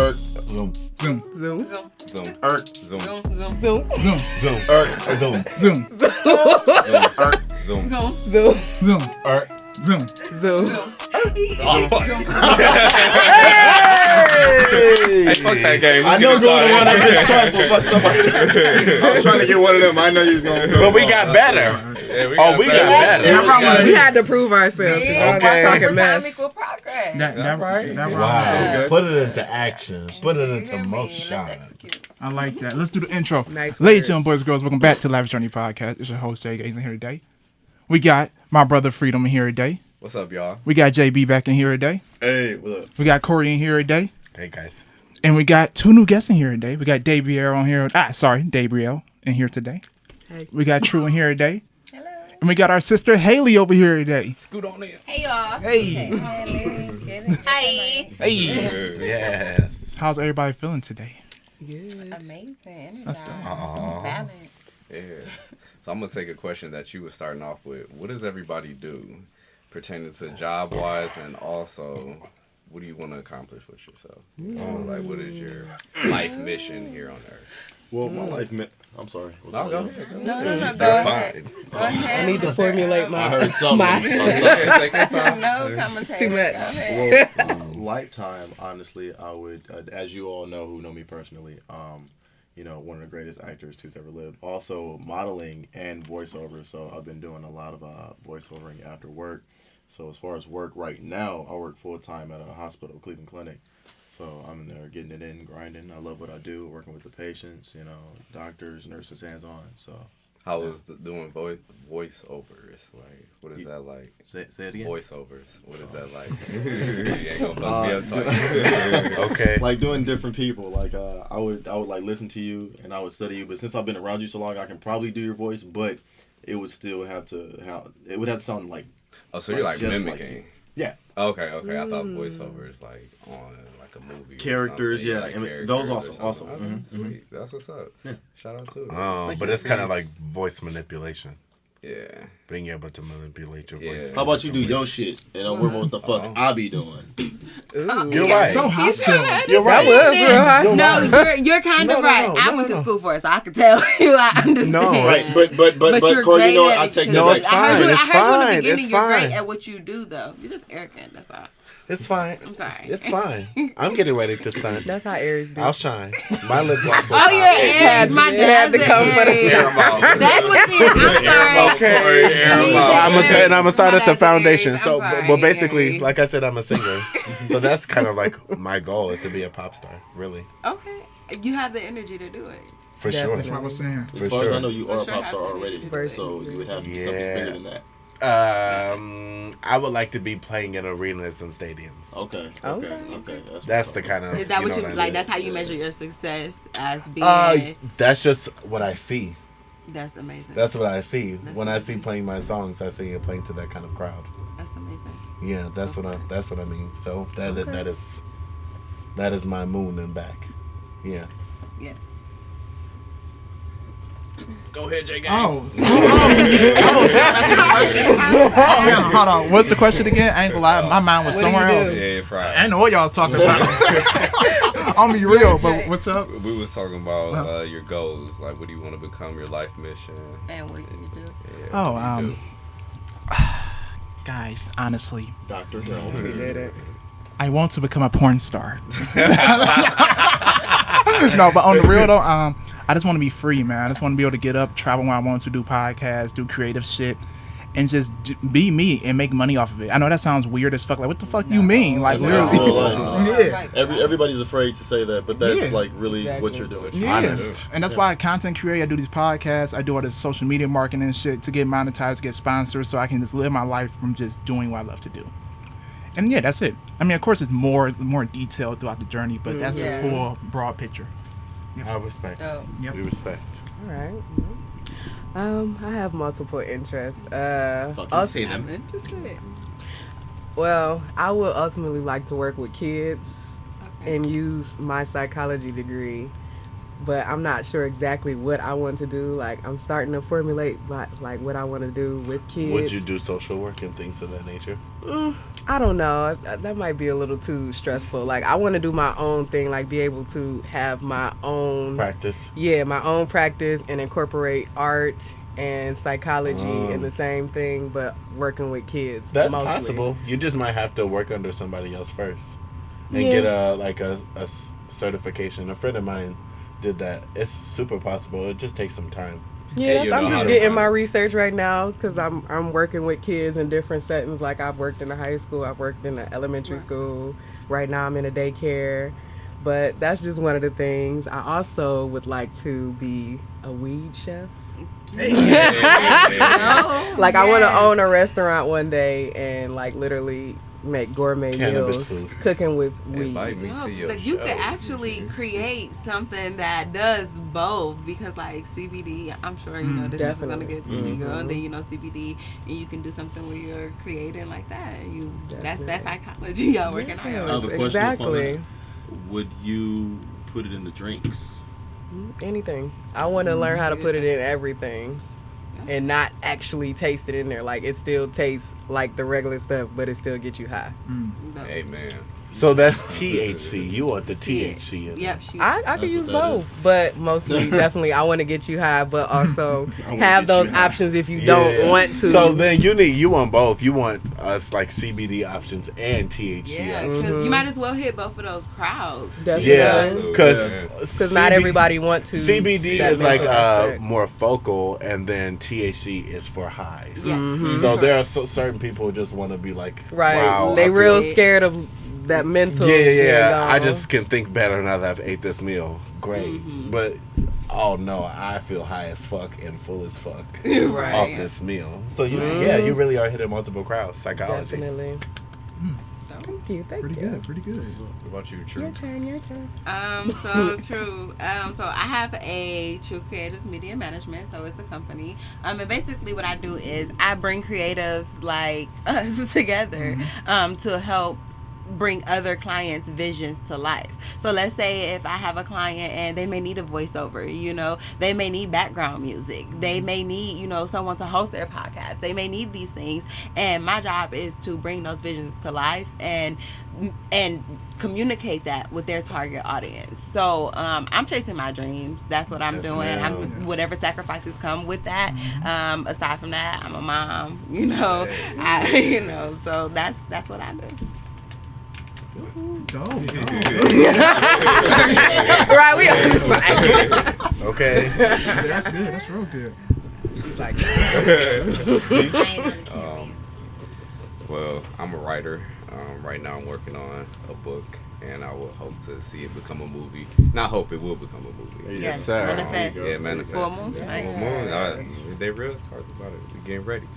Zoom. Zoom. Zoom. Zoom. Zoom. Zoom. Zoom. Zoom. Zoom. Zoom. Zoom. Zoom. Zoom. Zoom. Zoom. Zoom. Zoom. Zoom. Hey, fuck that game. I know going to run that bitch twice will fuck somebody. I was trying to get one of them. I know you was going to go. But we got better. Yeah, we got better. We had to prove ourselves because I was talking mess. Equal progress. That right? Wow. Put it into action. Put it into motion. I like that. Let's do the intro. Nice Ladies, words. gentlemen, boys and girls, welcome back to Lavish Journey podcast. It's your host, Jay Gaze, in here today. We got my brother Freedom in here today. What's up, y'all? We got JB back in here today. Hey, what up? We got Corey in here today. Hey, guys. And we got two new guests in here today. We got Dabrielle on here. Dabrielle in here today. Hey. We got True in here today. Hello. And we got our sister Haley over here today. Scoot on in. Hey y'all. Hey. Hi. Hey. Yes. How's everybody feeling today? Good. Amazing. That's dope. Balance. Yeah. So I'm gonna take a question that you were starting off with. What does everybody do pertaining to job wise, and also what do you want to accomplish with yourself? Like, what is your life mission here on Earth? Well, my life I'm sorry. No, go ahead. No, go That's ahead. fine. Go ahead. I need to formulate my. I heard something. Yeah, take your time. No commentary. It's too much. Go ahead. Well, lifetime, honestly, I would, as you all know who know me personally, one of the greatest actors who's ever lived. Also, modeling and voiceover. So I've been doing a lot of voiceovering after work. So as far as work right now, I work full time at a hospital, Cleveland Clinic. So I'm in there getting it in, grinding. I love what I do, working with the patients, doctors, nurses, hands on. So How is doing voiceovers? Like, what is that like? say it again. Voiceovers. What is that like? You ain't gonna fuck me up talking. Okay. Like doing different people. Like I would like listen to you and I would study you. But since I've been around you so long, I can probably do your voice, but it would still have to sound like. Oh, so you're like just mimicking? Like yeah. Okay. I thought voiceovers like on like a movie. Characters, or something. yeah. Like I mean, characters those or also. something. Okay, sweet. That's what's up. Yeah. Shout out to it. But it's kind of like voice manipulation. Yeah. Being able to manipulate your voice. Yeah. How about you do your shit and I'll work on what the fuck I be doing? You're right. So hostile. You're right. That was real hot. No, you're kind of right. I went to school for it, so I could tell you. I understand. No, Right, but you're Corey, great at I it take too. that No, back. it's fine. I heard you It's in the fine. beginning. It's You're great fine. at what you do, though. You're just arrogant. That's all. It's fine. I'm sorry. It's fine. I'm getting ready to stunt. That's how Aries be. I'll shine. My lip gloss will Oh, you're pop. Aries. My It had dad's to come for the Aries. Air 'em out. That's what it is. I'm sorry. Okay. Air 'em He's out. a I'm Aries. gonna start My at the dad's foundation. Aries. So, I'm sorry, but basically, Aries. like I said, I'm a singer. So that's kind of like my goal is to be a pop star. Really, Okay. You have the energy to do it. for Definitely. That's what I was saying. As For far as sure. I know, you are a For sure pop star have to already, do so you would have to be something Yeah. bigger than that. I would like to be playing in arenas and stadiums. Okay. That's the kind of. Is that what you know I like? mean? That's how you measure your success as being. That's just what I see. That's amazing. That's what I see. That's When I see amazing. playing my songs, I see it playing to that kind of crowd. That's amazing. Yeah, that's what I mean. So that is my moon and back. Yeah. Yes. Go ahead, Jay. Yeah, hold on. What's the question again? I ain't gonna lie, my mind was What do you somewhere do? else. Yeah, Friday. I didn't know what y'all was talking about. I'm gonna be real, but what's up? We was talking about your goals, like what do you want to become, your life mission. And what you do. Yeah, Oh, what do you guys, honestly, Dr. We Girl. did it. I want to become a porn star. No, but on the real though, I just want to be free, man. I just want to be able to get up, travel when I want to, do podcasts, do creative shit, and just be me and make money off of it. I know that sounds weird as fuck. Like, what the fuck you mean? Like, That's literally. real life. Yeah. Everybody's afraid to say that, but that's Yeah. like really Exactly. what you're doing. Yeah. Honest. And that's why I content create. I do these podcasts. I do all this social media marketing and shit to get monetized, get sponsors, so I can just live my life from just doing what I love to do. And yeah, that's it. I mean, of course, it's more detailed throughout the journey, but that's Yeah. the full broad picture. I respect. Dope. Yep. We respect. All right. I have multiple interests. Fucking say them. I'm interested. Well, I would ultimately like to work with kids Okay. and use my psychology degree but I'm not sure exactly what I want to do. Like, I'm starting to formulate what I want to do with kids. Would you do social work and things of that nature? I don't know. That might be a little too stressful. Like, I want to do my own thing, like be able to have my own Practice. Yeah, my own practice and incorporate art and psychology in the same thing, but working with kids. That's mostly. possible. You just might have to work under somebody else first and Yeah. get a certification. A friend of mine did that. It's super possible. It just takes some time. Yes, you know I'm how just to getting run. my research right now because I'm working with kids in different settings. Like, I've worked in a high school, I've worked in an elementary school. Right now I'm in a daycare. But that's just one of the things. I also would like to be a weed chef. Like, I want to own a restaurant one day and like literally make gourmet Cannabis meals, food. cooking with weed. Invite me to your Like, you show. could actually create something that does both, because like CBD, I'm sure you know this is gonna Definitely. get legal, and then you know CBD, and you can do something where you're creating like that. That's psychology y'all working on. Yes, I have a question exactly. upon that. Would you put it in the drinks? Anything. I want to learn how to put it in everything and not actually taste it in there. Like, it still tastes like the regular stuff, but it still gets you high. Amen. So that's THC. You want the THC in it. Yep. I could That's use what that both, but mostly definitely I want to get you high, but also wanna have get those you high. options if you don't want to. So then you want both. You want us like CBD options and THC Yeah, options. because you might as well hit both of those crowds. Definitely. Yeah, because Because not everybody want to. CBD that is like mental aspect. more focal, and then THC is for highs. Yeah. Mm-hmm. So there are certain people who just want to be like, Right. wow, They I real feel- scared of that mental. Yeah. being I gone. just can think better now that I've ate this meal. Great, but oh no, I feel high as fuck and full as fuck Right. off this meal. So you you really are hitting multiple crowds. Psychology. Definitely. Thank you. Pretty good. Pretty good. What about you, True? Your turn. Your turn. So true. So I have a True Creatives Media Management, so it's a company. And basically what I do is I bring creatives like us together to help bring other clients' visions to life. So let's say if I have a client and they may need a voiceover, you know, they may need background music, they may need, you know, someone to host their podcast, they may need these things, and my job is to bring those visions to life and communicate that with their target audience. So I'm chasing my dreams. That's what I'm Yes, doing. ma'am. Whatever sacrifices come with that. Aside from that, I'm a mom, you know. So that's what I do. Dope. Right, we are just like. Okay. That's good. That's real good. She's like, Well, I'm a writer. Right now I'm working on a book, and I will hope to see it become a movie. Not hope, it will become a movie. Yes, sir. Manifest. Yeah, manifest. Full moon Yeah, tonight. full moon. They real talk about it. We getting ready.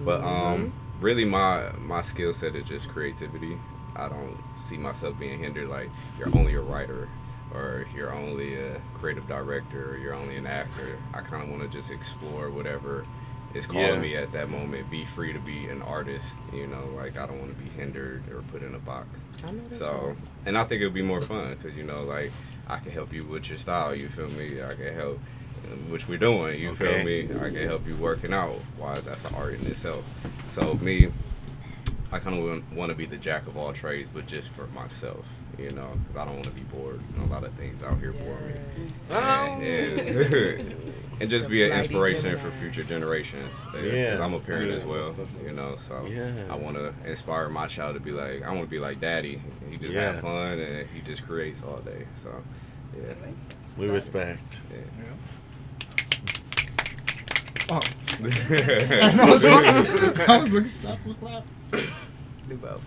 But really my skill set is just creativity. I don't see myself being hindered like you're only a writer or you're only a creative director or you're only an actor. I kind of want to just explore whatever is calling me at that moment. Be free to be an artist, you know, like I don't want to be hindered or put in a box. So, and I think it'll be more fun because, you know, like I can help you with your style, you feel me? I can help, which we're doing, you feel me? I can help you working out. Why is that's an art in itself? So me, I kind of want to be the jack of all trades, but just for myself, you know, because I don't want to be bored. A lot of things out here bore me. And just be an inspiration for future generations. Yeah. I'm a parent as well, you know, so I want to inspire my child to be like, I want to be like Daddy. He just have fun and he just creates all day. So, yeah. We respect. Oh. I was looking stop and clap. do both.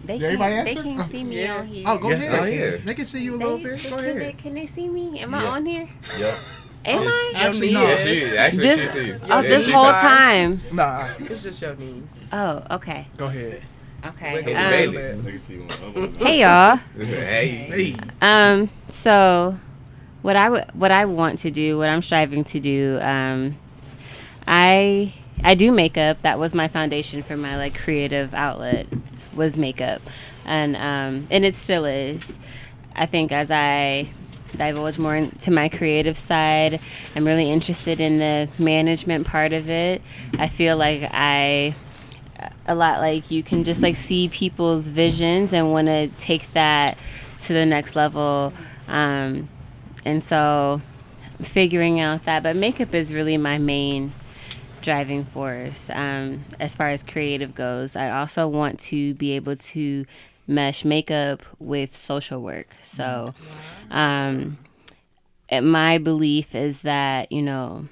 They Did everybody can't, answer? see me on here. Oh, go Yes, ahead. I can. They can see you a little bit. Go ahead. Can they see me? Am I Yeah. on here? Yep. Am I? Actually, no. Yeah, She This- see you. Oh, Yeah, this she whole said- time. Nah. It's just your knees. Oh, okay. Go ahead. Okay. Wiggle Um, a baby. little bit. They can see you on Hey y'all. Hey. Hey. So what I want to do, what I'm striving to do, I do makeup. That was my foundation for my like creative outlet, was makeup. And it still is. I think as I divulge more into my creative side. I'm really interested in the management part of it. I feel like a lot like you can just like see people's visions and want to take that to the next level. And so figuring out that, but makeup is really my main driving force as far as creative goes. I also want to be able to mesh makeup with social work. So my belief is that, you know,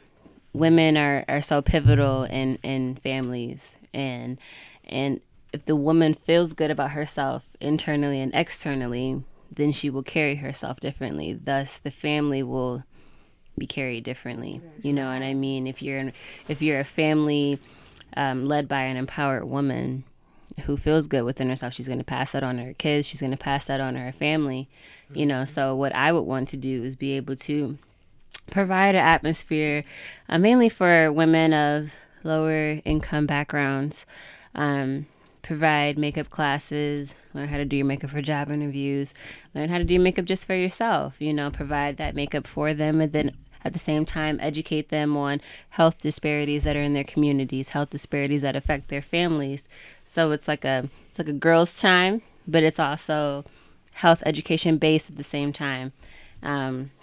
women are so pivotal in families, and if the woman feels good about herself internally and externally, then she will carry herself differently. Thus the family will be carried differently. You know what I mean? If you're a family led by an empowered woman who feels good within herself, she's going to pass that on to her kids. She's going to pass that on to her family. You know, so what I would want to do is be able to provide an atmosphere mainly for women of lower income backgrounds, provide makeup classes, learn how to do your makeup for job interviews, learn how to do makeup just for yourself, you know, provide that makeup for them, and then at the same time educate them on health disparities that are in their communities, health disparities that affect their families. So it's like a girls' time, but it's also health education based at the same time.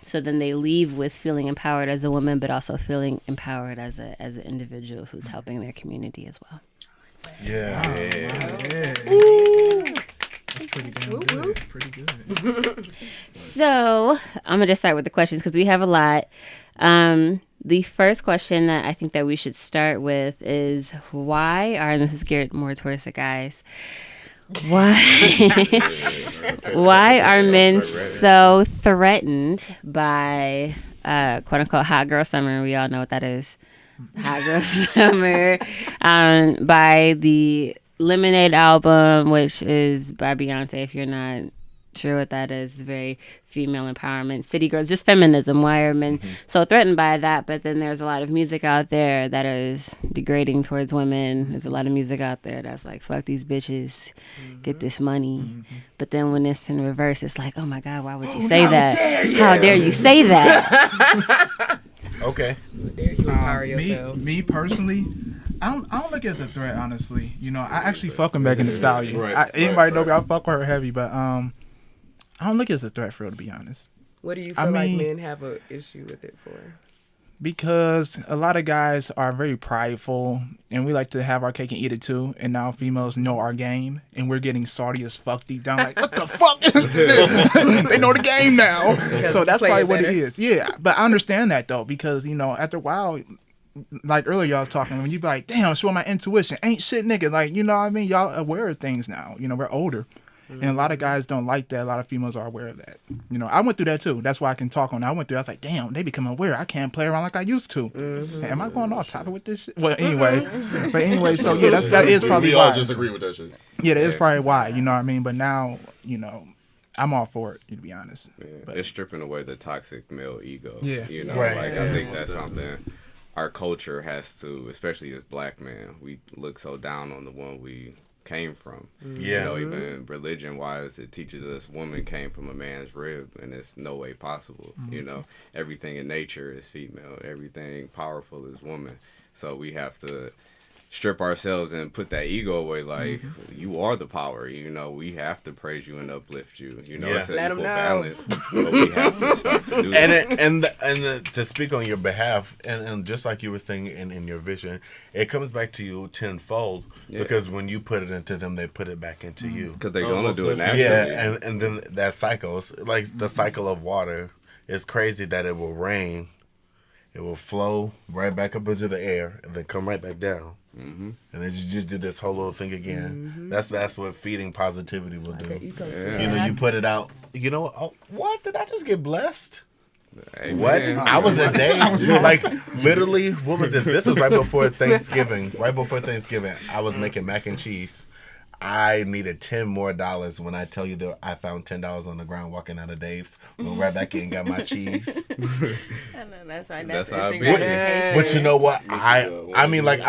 So then they leave with feeling empowered as a woman, but also feeling empowered as an individual who's helping their community as well. Yeah. That's pretty damn good. Pretty good. So I'm gonna just start with the questions because we have a lot. The first question that I think that we should start with is and this is geared more towards the guys. Why are men so threatened by quote unquote hot girl summer? We all know what that is. Hot girl summer, by the Lemonade album, which is by Beyonce. If you're not sure what that is, very female empowerment, city girls, just feminism. Why are men so threatened by that? But then there's a lot of music out there that is degrading towards women. There's a lot of music out there that's like, fuck these bitches, get this money. But then when it's in reverse, it's like, oh my God, why would you say that? How dare you say that? Okay. Dare you empower yourselves. Me personally, I don't look at it as a threat, honestly. You know, I actually fuck with Megan Thee Stallion. Anybody know me, I fuck with her heavy, but I don't look at it as a threat for her, to be honest. What do you feel like men have an issue with it for? Because a lot of guys are very prideful, and we like to have our cake and eat it too. And now females know our game, and we're getting salty as fuck deep down. Like, what the fuck is this? They know the game now. So that's probably what it is. Yeah, but I understand that though, because you know, after a while, like earlier y'all was talking, when you be like, damn, show my intuition, ain't shit, nigga. Like, you know what I mean? Y'all aware of things now. You know, we're older. And a lot of guys don't like that. A lot of females are aware of that. You know, I went through that too. That's why I can talk on that. I went through I was like, damn, they become aware. I can't play around like I used to. Am I going off topic with this shit? Well, anyway. So yeah, that is probably why. We all just agree with that shit. Yeah, that is probably why. You know what I mean? But now, you know, I'm all for it, to be honest. Yeah. But It's stripping away the toxic male ego. Yeah. You know, Right. like I think that's something our culture has to, especially as black men, we look so down on the one we came from. Yeah. You know, even religion wise, it teaches us woman came from a man's rib, and it's no way possible. You know, everything in nature is female, everything powerful is woman. So we have to strip ourselves and put that ego away. Like, you are the power. You know, we have to praise you and uplift you. You know, it's an Let 'em equal know. balance, but we have to start to do that. And to speak on your behalf, and just like you were saying in your vision, it comes back to you tenfold, because when you put it into them, they put it back into you. Because they're going to do it naturally. Yeah, and then that cycles, like the cycle of water. It's crazy that it will rain, it will flow right back up into the air, and then come right back down. And then you just do this whole little thing again. That's what feeding positivity will do. You know, you put it out. You know, oh, what? Did I just get blessed? Amen. What? I was a daze. Like, literally, what was this? This was right before Thanksgiving. Right before Thanksgiving, I was making mac and cheese. I needed $10 more when I tell you that I found $10 on the ground walking out of Dave's. Went right back in and got my cheese. I know, that's right. That's how I instant be. gratification. But you know what? I mean, like,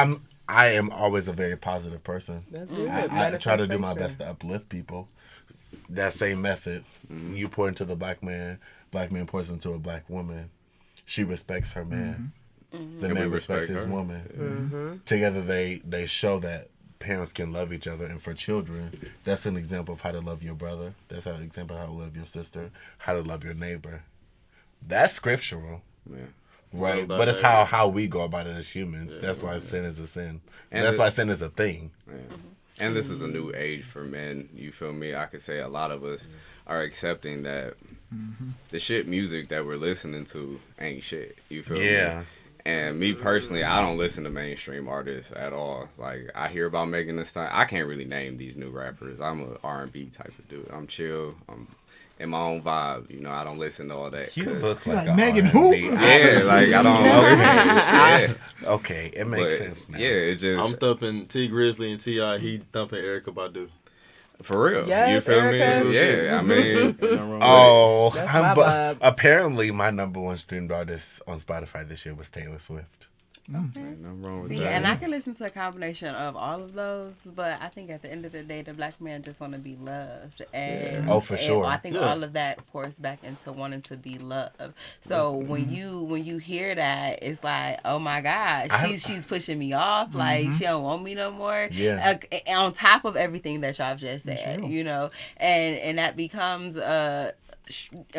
I am always a very positive person. That's good. I try to do my best to uplift people. that same method. You pour into the black man pours into a black woman. She respects her man. The And man we respects respect his her. woman. Together they show that parents can love each other, and for children, that's an example of how to love your brother. That's an example of how to love your sister, how to love your neighbor. That's scriptural. Yeah. Right, Well, but it's that- how we go about it as humans. That's why sin is a sin. And That's the- why sin is a thing. Yeah. And this is a new age for men. You feel me? I could say a lot of us are accepting that the shit music that we're listening to ain't shit. You feel me? Yeah. And me personally, I don't listen to mainstream artists at all. Like, I hear about Megan Thee Stallion. I can't really name these new rappers. I'm a R&B type of dude. I'm chill. I'm in my own vibe. You know, I don't listen to all that. You 'cause- look like, like a Megan R&B. who? yeah, like, I don't Okay. yeah. Okay, it makes But, sense now. yeah, it just I'm thumping T Grizzly and T.I. He thumping Erica Badu. for real. Yes, you feel Erica. me? Yeah, I mean, Ain't nothing wrong with Oh, That's my but vibe. apparently my number one streamed artist on Spotify this year was Taylor Swift. ain't nothing wrong with See, that. and I can listen to a combination of all of those, but I think at the end of the day, the black man just want to be loved, and Oh, for sure. I think Yeah. all of that pours back into wanting to be loved. So when you hear that, it's like, oh my God, she's pushing me off, like she don't want me no more. Yeah. On top of everything that y'all just said, you know, and that becomes a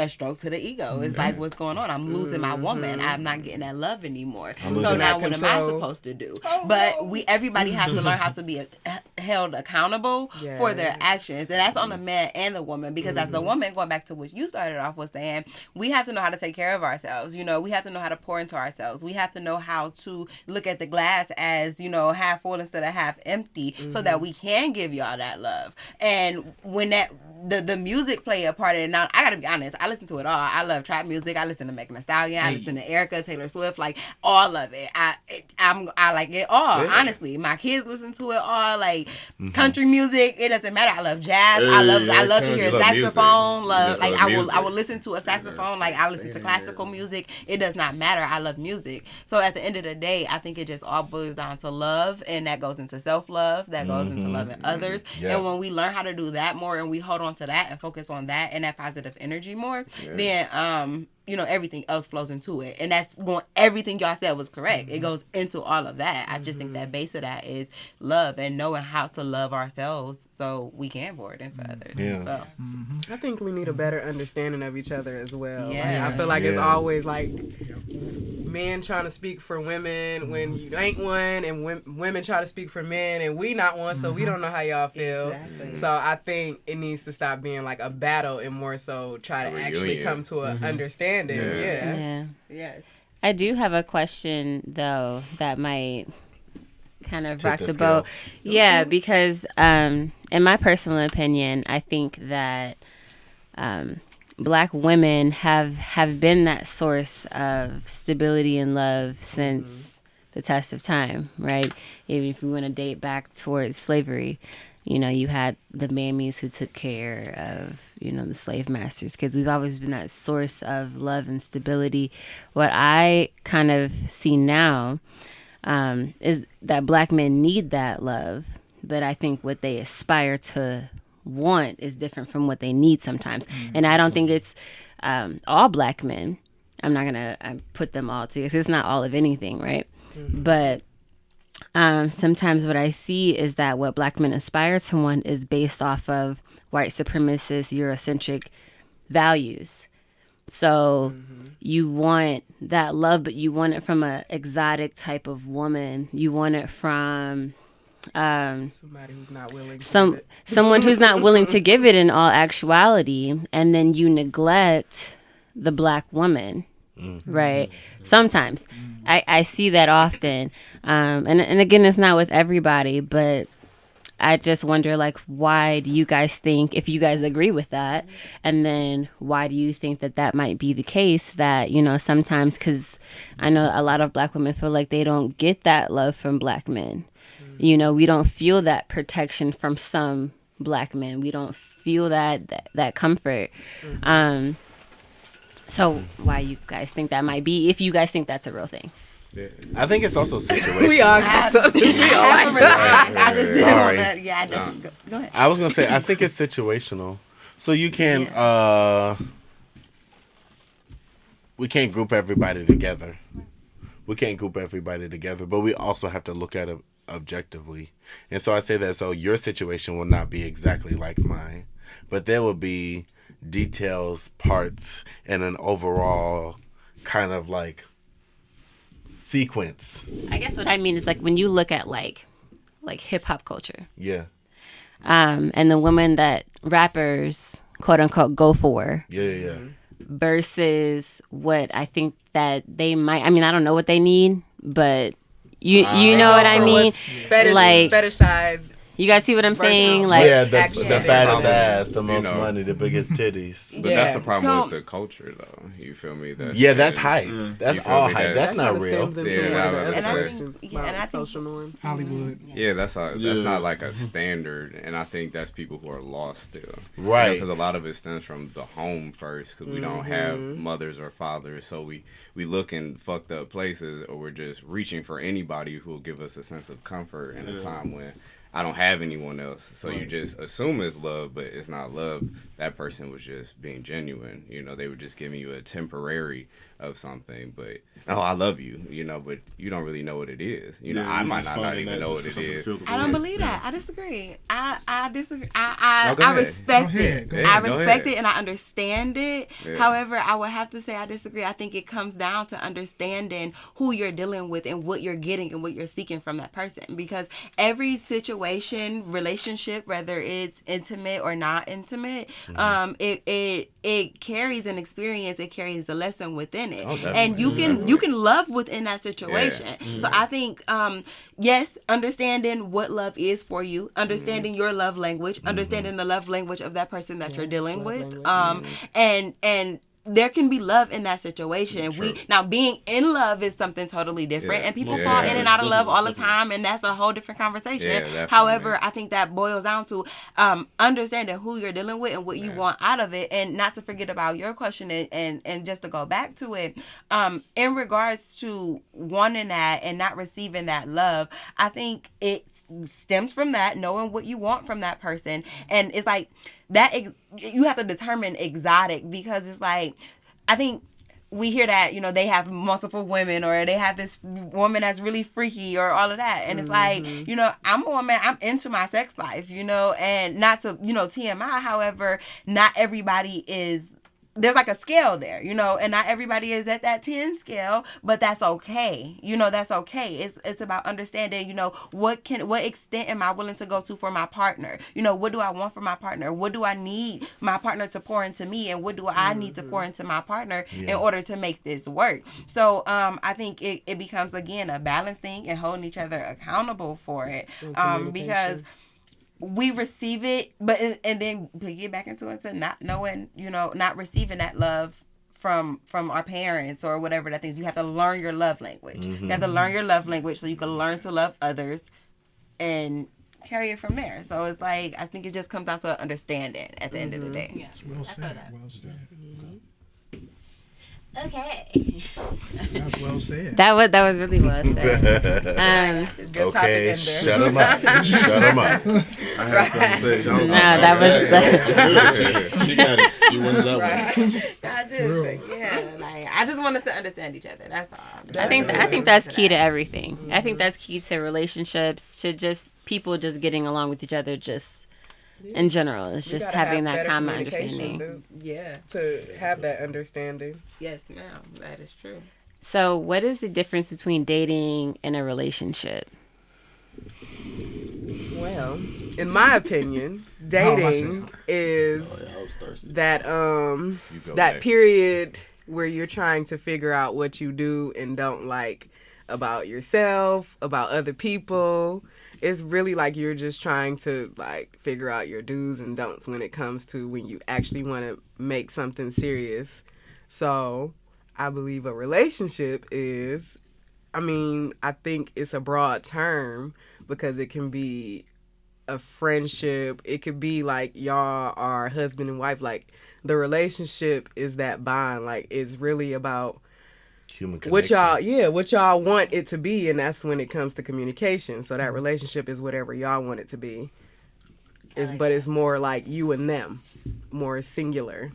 stroke to the ego. It's like, what's going on? I'm losing my woman. I'm not getting that love anymore. So losing now that what am I control. supposed to do? But everybody has to learn how to be held accountable for their actions. And that's on the man and the woman, because as the woman, going back to what you started off with saying, we have to know how to take care of ourselves. You know, we have to know how to pour into ourselves. We have to know how to look at the glass as, you know, half full instead of half empty, so that we can give y'all that love. And when that the music play a part of it. Now, I gotta be honest, I listen to it all. I love trap music. I listen to Megan Thee Stallion. I listen to Erica, Taylor Swift, like all of it. I like it all. Yeah. Honestly, my kids listen to it all. Like country music, it doesn't matter. I love jazz. Hey, I love that's to hear country. You love saxophone. music. Love You just like love I music. will listen to a saxophone. Like I listen to classical music. It does not matter. I love music. So at the end of the day, I think it just all boils down to love, and that goes into self love. That goes into loving others. Yeah. And when we learn how to do that more, and we hold on to that and focus on that and that positive energy more, then you know, everything else flows into it. And that's going, everything y'all said was correct. It goes into all of that. I just think that base of that is love and knowing how to love ourselves so we can pour it into others. Yeah. So I think we need a better understanding of each other as well. Like, Yeah. I feel like it's Yeah. always like men trying to speak for women when you ain't one, and women try to speak for men and we not one, so we don't know how y'all feel. Exactly. So I think it needs to stop being like a battle and more so try to A actually reunion. come to an understanding. Yeah. Yeah. yes. I do have a question though that might kind of Tip rock the the boat. scales. Yeah, because in my personal opinion, I think that black women have been that source of stability and love since the test of time, right? Even if we want to date back towards slavery, you know, you had the mammies who took care of, you know, the slave masters' kids. We've always been that source of love and stability. What I kind of see now is that black men need that love, but I think what they aspire to want is different from what they need sometimes. And I don't think it's all black men. I'm not going to put them all together. It's not all of anything, right? But sometimes what I see is that what black men aspire to want is based off of white supremacist, Eurocentric values. So you want that love, but you want it from an exotic type of woman. You want it from Somebody who's not willing to some do it. someone who's not willing to give it in all actuality, and then you neglect the black woman. Right. Sometimes I see that often. And again, it's not with everybody, but I just wonder, like, why do you guys think, if you guys agree with that, and then why do you think that that might be the case, that, you know, sometimes, because I know a lot of black women feel like they don't get that love from black men. You know, we don't feel that protection from some black men. We don't feel that comfort. So why you guys think that might be, if you guys think that's a real thing? I think it's also situational. We all got something. We all like I just didn't Sorry. want to. Yeah, I didn't. Go ahead. I was gonna say I think it's situational. So you can we can't group everybody together. We can't group everybody together, but we also have to look at it objectively. And so I say that so your situation will not be exactly like mine, but there will be details, parts, and an overall kind of like sequence. I guess what I mean is like when you look at like hip hop culture. Yeah. And the women that rappers quote unquote go for. Yeah. Versus what I think that they might. I mean, I don't know what they need, but you know what I mean. Fetishized. You guys see what I'm saying? Like, yeah, the fattest ass, the most money, the biggest titties. But that's the problem with the culture, though. You feel me? That's hype. That's all hype. That's not real. And social norms. Hollywood. Yeah, that's not like a standard, and I think that's people who are lost still. Right. Because a lot of it stems from the home first, because we don't have mothers or fathers, so we look in fucked up places, or we're just reaching for anybody who will give us a sense of comfort in a time when I don't have anyone else. So you just assume it's love, but it's not love. That person was just being genuine. You know, they were just giving you a temporary of something. But, oh, I love you, you know, but you don't really know what it is. You know, I might not even know what it is. I don't believe that. I disagree. I disagree. I respect it. Yeah, I respect it and I understand it. Yeah. However, I would have to say I disagree. I think it comes down to understanding who you're dealing with and what you're getting and what you're seeking from that person. Because every situation, relationship, whether it's intimate or not intimate, it carries an experience. It carries a lesson within it, and you can love within that situation. Yeah. So I think yes, understanding what love is for you, understanding your love language, understanding the love language of that person that you're dealing with, and there can be love in that situation. Now being in love is something totally different, and people fall in and out of love all the time, and that's a whole different conversation. However, I think that boils down to understanding who you're dealing with and what you want out of it, and not to forget about your question and just to go back to it, in regards to wanting that and not receiving that love, I think it stems from that, knowing what you want from that person. And it's like that you have to determine exotic, because it's like, I think we hear that, you know, they have multiple women, or they have this woman that's really freaky, or all of that. And it's like, you know, I'm a woman, I'm into my sex life, you know, and not to, you know, TMI. However, not everybody is. There's like a scale there, you know, and not everybody is at that 10 scale, but that's okay. You know, that's okay. It's about understanding, you know, what extent am I willing to go to for my partner? You know, what do I want for my partner? What do I need my partner to pour into me? And what do I need to pour into my partner in order to make this work? So I think it becomes, again, a balance thing and holding each other accountable for it. Because we receive it, but and then we get back into it to not knowing, you know, not receiving that love from our parents or whatever that things. You have to learn your love language. You have to learn your love language so you can learn to love others and carry it from there. So it's like, I think it just comes down to understanding at the end of the day. Yeah, Well said. Okay. That's well said. That was really well said. Okay, shut him up. Shut him up. I had something to say. No, that was She got it. She wins that one. I just want us to understand each other. That's all. I think that's key to everything. I think that's key to relationships, to just people just getting along with each other, just in general. It's just having that common understanding. To have that understanding. Yes, ma'am. That is true. So what is the difference between dating and a relationship? Well, in my opinion, dating is that that period where you're trying to figure out what you do and don't like about yourself, about other people. It's really like you're just trying to like figure out your do's and don'ts when it comes to when you actually want to make something serious. So I believe a relationship is, I think it's a broad term because it can be a friendship. It could be like y'all are husband and wife. Like the relationship is that bond. Like it's really about human connection. What y'all want it to be, and that's when it comes to communication. So that relationship is whatever y'all want it to be. but it's more like you and them, more singular.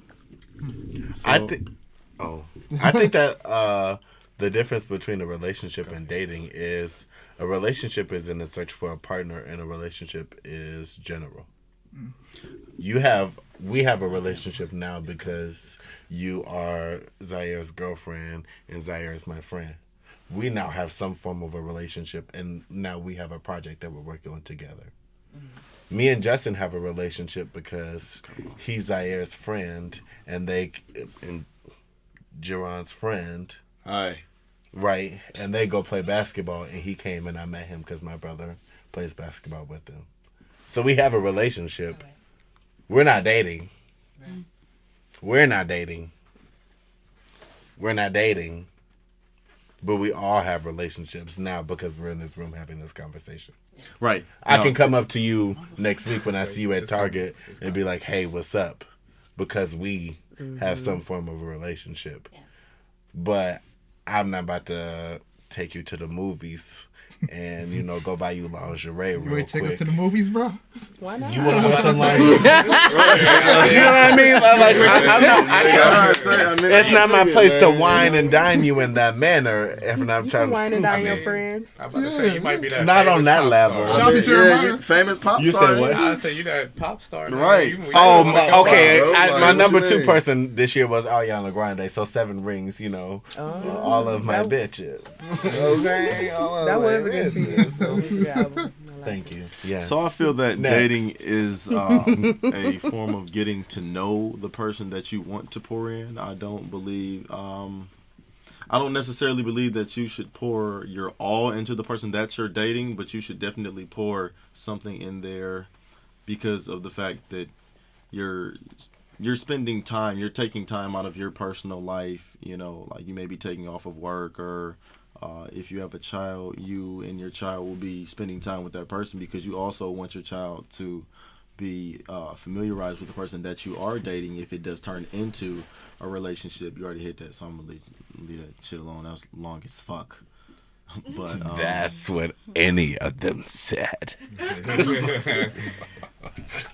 So, I think that the difference between a relationship and dating is a relationship is in the search for a partner, and a relationship is general. We have a relationship now because you are Zaire's girlfriend and Zaire is my friend. We now have some form of a relationship, and now we have a project that we're working on together. Me and Justin have a relationship because he's Zaire's friend, and Jerron's friend. Hi. Right, and they go play basketball, and he came and I met him because my brother plays basketball with him. So we have a relationship. We're not dating. We're not dating. But we all have relationships now because we're in this room having this conversation. Right. I can come up to you next week when I see you at Target and be like, hey, what's up? Because we have some form of a relationship. But I'm not about to take you to the movies and, go buy you lingerie real You ready to take us quick. to the movies, bro? Why not? You want to go somewhere? You know what I mean? It's not my place to wine and dine you in that manner if I'm You trying can wine and to. dine your friends. I'm about to say you might be that. Not on famous that pop level. star. Shout out to Jeremiah. you famous pop You star. said what? I say you that pop star. nigga. Right. You Oh, wanna go okay. bro. Like, My what number you 2 mean? person this year was Ariana Grande, so 7 rings, all of my bitches. Okay? All of That my was a good bitches. scene. Yeah, I like Thank you. Yes. So I feel that Next. dating is a form of getting to know the person that you want to pour in. I don't necessarily believe that you should pour your all into the person that you're dating, but you should definitely pour something in there because of the fact that you're spending time, you're taking time out of your personal life, like you may be taking off of work, or if you have a child, you and your child will be spending time with that person because you also want your child to be familiarized with the person that you are dating if it does turn into a relationship. You already hit that, so I'm gonna leave that shit alone. That was long as fuck. But That's what any of them said.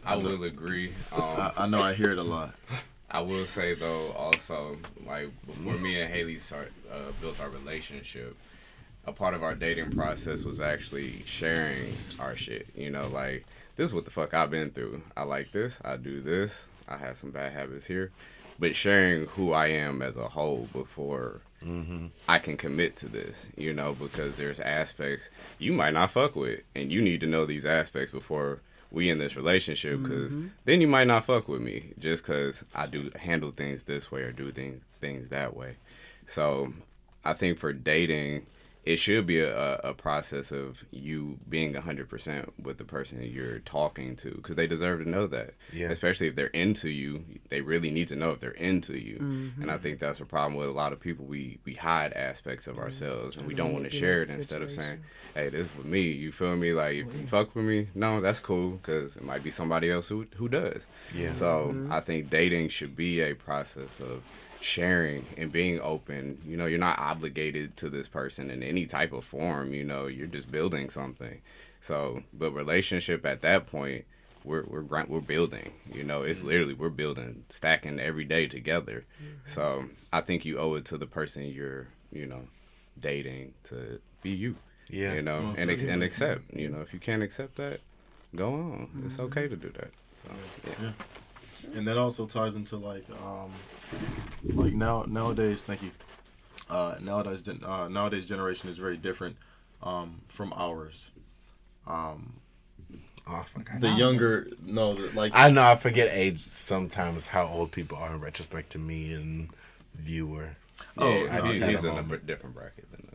I will agree. I know I hear it a lot. I will say though, also, like before me and Haley built our relationship, a part of our dating process was actually sharing our shit. Like, this is what the fuck I've been through. I like this. I do this. I have some bad habits here. But sharing who I am as a whole before I can commit to this, because there's aspects you might not fuck with, and you need to know these aspects before we in this relationship, because then you might not fuck with me just because I do handle things this way or do things that way. So I think for dating, it should be a process of you being 100% with the person you're talking to, because they deserve to know that. Yeah. Especially if they're into you, they really need to know if they're into you. And I think that's a problem with a lot of people. We hide aspects of ourselves, and we don't want to share it instead of saying, hey, this is with me. You feel me? Like, if you fuck with me, no, that's cool, because it might be somebody else who does. Yeah. So I think dating should be a process of sharing and being open. You're not obligated to this person in any type of form. You're just building something. So, but relationship at that point, we're building. It's literally we're building, stacking every day together. So I think you owe it to the person you're dating to be you. Yeah. And accept. If you can't accept that, go on. It's okay to do that. So yeah. And that also ties into nowadays. Thank you. Nowadays generation is very different from ours. The younger, I know I forget age sometimes how old people are in retrospect to me and viewer. Yeah, he's in a different bracket than us.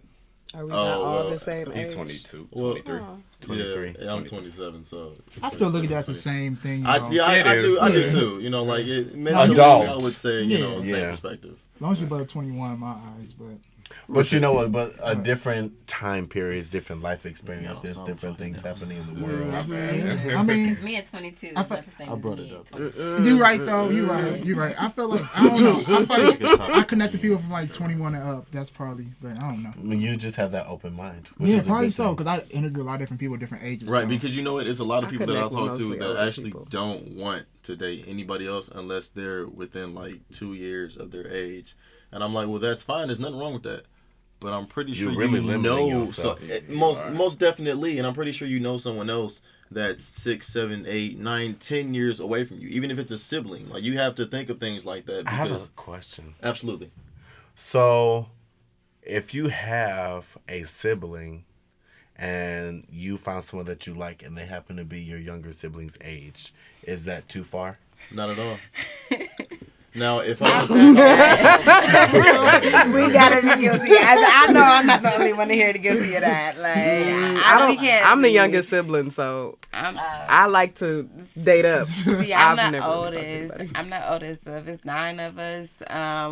Are we not all the same He's age? 22, Well, 23. 23. Yeah, I'm 27, so I still look at that as the same thing. I do too. Mentally, Adult. I would say, same perspective. As long as you're above 21 in my eyes, but But you know what? But different time periods, different life experiences, different things happening in the world. I mean, Me at 22 is I not the same I as brought me it at up. 26. you right though. You right. I feel like I don't know. I feel like I connect to people from like 21 and up. That's probably, but I don't know. I mean, you just have that open mind. Which Yeah, is a probably good so thing. because I interview a lot of different people, different ages. Right, so. because you know what? It's a lot of I people that I connect with talk to mostly that older actually people. don't want to date anybody else unless they're within like 2 years of their age. And I'm like, well, that's fine. There's nothing wrong with that. But I'm pretty sure You're really you limiting know, yourself. most definitely, and I'm pretty sure you know someone else that's 6, 7, 8, 9, 10 years away from you, even if it's a sibling. Like you have to think of things like that. I have a Because, question. absolutely. So, if you have a sibling and you found someone that you like and they happen to be your younger sibling's age, is that too far? Not at all. Now, if I We gotta be guilty. I know I'm not the only one here to guilty of that. Like, we can't I'm the be- youngest sibling, so I'm, I like to date up. See, I've I'm the never really talked to oldest. anybody. I'm the oldest. So if it's 9 of us,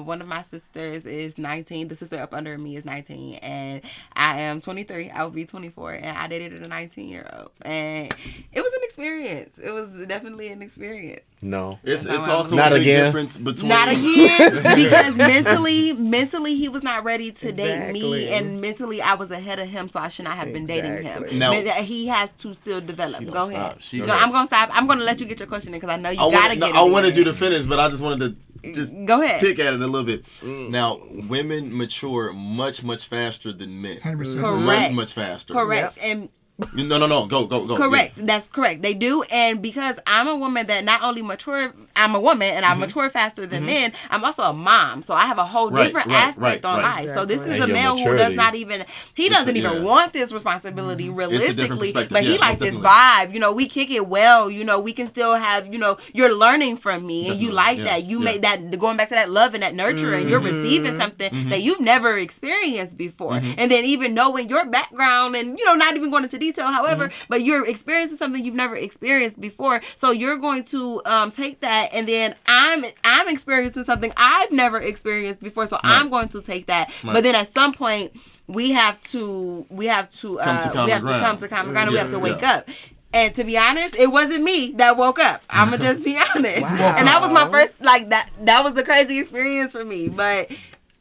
one of my sisters is 19. The sister up under me is 19, and I am 23. I will be 24, and I dated a 19-year-old, and it was an experience. It was definitely an experience. No. it's That's also Not a big again. difference between Not again, because mentally he was not ready to date me, Exactly. and mentally I was ahead of him, so I should not have been dating him. Exactly. Now- He has to still develop. She Go gonna ahead. stop. She No, gonna- I'm gonna stop. I'm gonna let you get your question in because I know you I gotta wanted, get it. I wanted in. you to finish, but I just wanted to just Go ahead. pick at it a little bit. Now, women mature much faster than men. 100%. Correct. Much faster. Correct. And No. Go. correct. That's correct. They do. And because I'm a woman that not only mature, I'm a woman and I mature faster than men, I'm also a mom. So I have a whole Right, different right, aspect on right. life. So this Exactly. is And a your male who does maturity. not even, he doesn't even yeah. want this responsibility realistically, perspective. but he Yeah, likes most this definitely. vibe. We kick it well. We can still have, you're learning from me and you Definitely. like Yeah, that. You yeah. make that, going back to that love and that nurture and you're receiving something that you've never experienced before. And then even knowing your background and, not even going into detail, however, but you're experiencing something you've never experienced before. So you're going to take that, and then I'm experiencing something I've never experienced before. So I'm going to take that. Right. But then at some point we have to come to common ground. And we have to wake up. And to be honest, it wasn't me that woke up. I'ma just be honest. And that was my first that was the crazy experience for me. But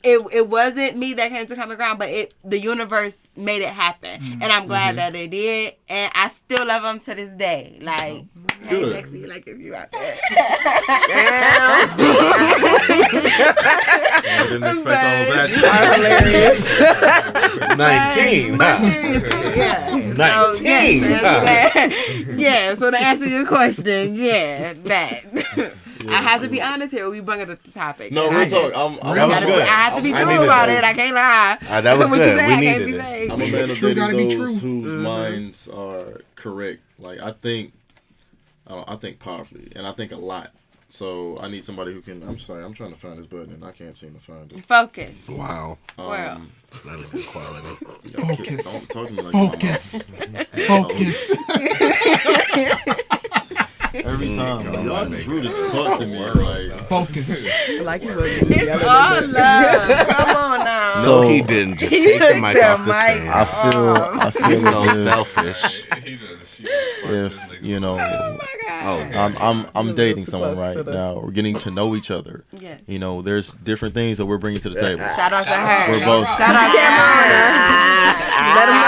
it wasn't me that came to common ground, but the universe made it happen. And I'm glad that it did. And I still love him to this day. Like, hey, Good. sexy, like if you out there. I didn't expect all of that. Hilarious. 19. But huh? seriously, yeah. 19. So to answer your question, that. I have to be honest here. We bring it up the topic. No, And real I talk. just- I'm That was I good. have to be I true needed about that. it. I can't lie. That was What you good. say, We I can't needed be it. fake. I'm a man of True dating gotta be those true. whose minds are correct. Like I think powerfully, and I think a lot. So I need somebody who can. I'm sorry, I'm trying to find this button and I can't seem to find it. Focus. Wow. Well. It's not a good quality. Focus. Don't talk to me like my mom. Focus. Every time, like, y'all just rude as fuck to me. Like, Focus. Like he wasn't just yelling Oh, at me. love. Come on now. No, So- he didn't. Just He take the took mic the off the mic stand. I feel You're so as selfish. if I'm dating too someone close right to the- now. We're getting to know each other. Yes. There's different things that we're bringing to the table. Shout out to her. We're both. Shout out to Let him know.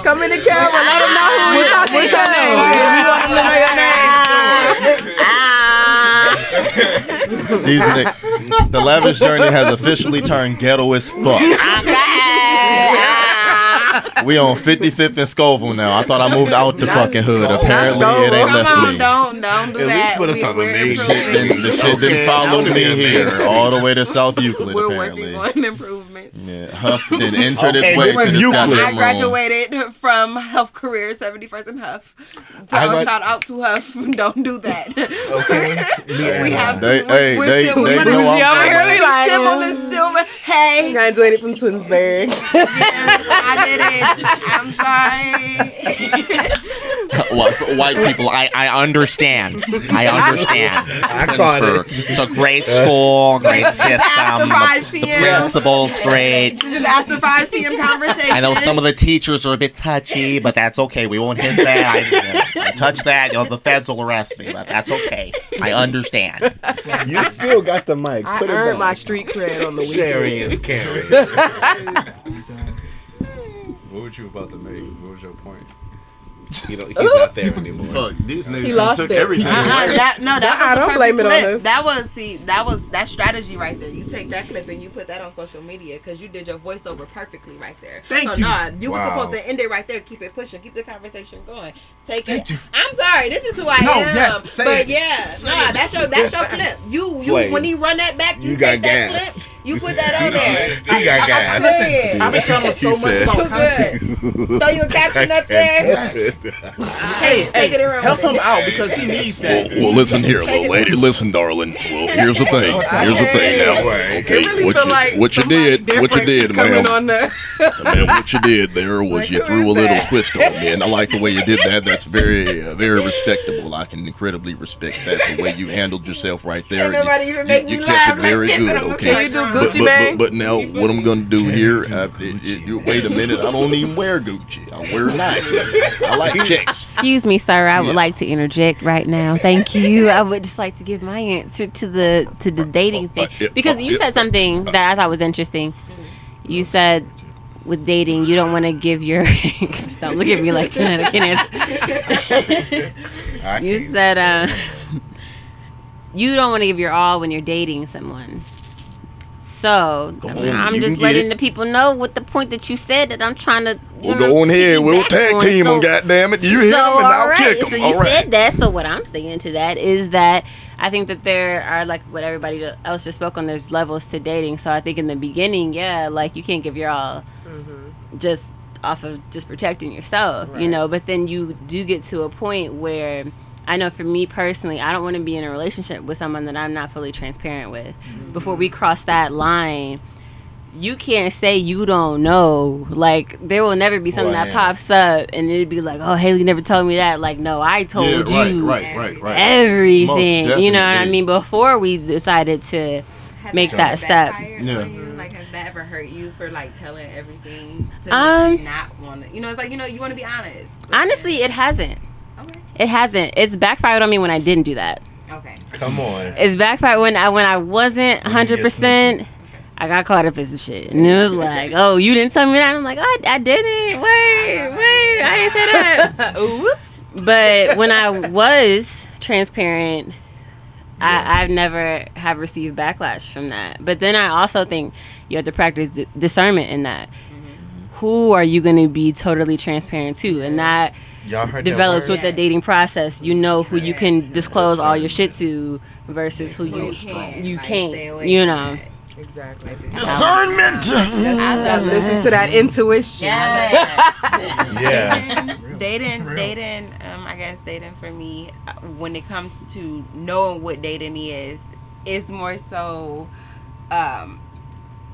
Come in the camera. Let him know who we talking What's your name? You want them to know your name? The Lavish Journey has officially turned ghetto as fuck. We on 55th and Scoville now. I thought I moved out the fucking hood. Apparently, it ain't Come left on, me. don't do At least that. put us on the We're main improving. The shit didn't follow Okay, me I would've here, been all the way to South Euclid. We're Apparently, working on improvements. yeah. Huff then entered Okay, its way where's to this Euclid? goddamn I room. graduated from Huff Career, 71st and Huff. So shout out to Huff. Don't do that. Okay. We have to. They know I'm Stillman. Hey, Graduated from Twinsburg. I did it. I'm sorry. Well, for white people, I understand. I understand. I caught it. It's a great school, great system. After 5 The p.m. principal's great. This is after 5 p.m. conversation. I know some of the teachers are a bit touchy, but that's okay. We won't hit that. I touch that, the feds will arrest me, but that's okay. I understand. You still got the mic. I Put it earned back. my street cred on the Sharing weekend. is caring. What was you about to make? What was your point? He's not there anymore. Fuck, these niggas He done lost took it. everything. That was I the don't perfect blame it on clip. us. That was that strategy right there. You take that clip and you put that on social media because you did your voiceover perfectly right there. Thank so you. You were Wow. supposed to end it right there. Keep it pushing. Keep the conversation going. Take it. I'm sorry. This is who I No, am. yes, say but it. yeah, that's your clip. You Flame. when he run that back, you You take got that gas. clip. You put that on there. He got gas. Listen, I've been telling him so He much said- about You content. good. Throw your caption up there. Hey, Take it around help with him it. out because he needs that. Well, listen here, little lady. Listen, darling. Well, here's the thing. Here's the thing now. Right. Okay, It really what feel you like what you somebody did, what you different did, coming ma'am. on there. Man, what you did there was Like, you who threw a is little that? twist on me, and I like the way you did that. That's very, very respectable. I can incredibly respect that. The way you handled yourself right there. Ain't nobody even make me you laugh kept it very like that, good. but I'm Okay. Can you do But- Gucci but, Mane? but now, what I'm gonna do here? Wait a minute. I don't even wear Gucci. I wear Nike. I like checks. Excuse me, sir. I would like to interject right now. Thank you. I would just like to give my answer to the dating thing because you said something that I thought was interesting. You said with dating, you don't want to give your. Don't look at me like that. I can't answer. You said you don't want to give your all when you're dating someone. So Go I on, mean, I'm you just can get letting it. the people know with the point that you said that I'm trying to. Well, go on ahead. We'll tag team them, goddammit. You hit them and I'll kick them. So you said that. So what I'm saying to that is that I think that there are, like what everybody else just spoke on, there's levels to dating. So I think in the beginning, yeah, like you can't give your all just off of just protecting yourself, you know. But then you do get to a point where I know for me personally, I don't want to be in a relationship with someone that I'm not fully transparent with. Before we cross that line, you can't say you don't know. Like, there will never be something that pops up and it'd be like, oh, Haley never told me that. Like, no, I told you Right. everything. Most You know what I definitely. mean? Before we decided to make that step. Backfired Yeah. on you? Like, has that ever hurt you for like telling everything to not want to? You know, it's like, you know, you want to be honest. Honestly, it hasn't. Okay. It hasn't. It's backfired on me when I didn't do that. Okay. Come on. It's backfired when I wasn't 100%. I got caught up in some shit, and it was like, "Oh, you didn't tell me that." I'm like, "Oh, I didn't. Wait, I didn't say that." Whoops. But when I was transparent, I've never have received backlash from that. But then I also think you have to practice discernment in that. Who are you going to be totally transparent to, and that Y'all heard develops that with the dating process. You know who you can disclose all your shit to versus who you can't. You know. Exactly. discernment. Listen to that intuition. Yeah. Dating. I guess dating for me, when it comes to knowing what dating is more so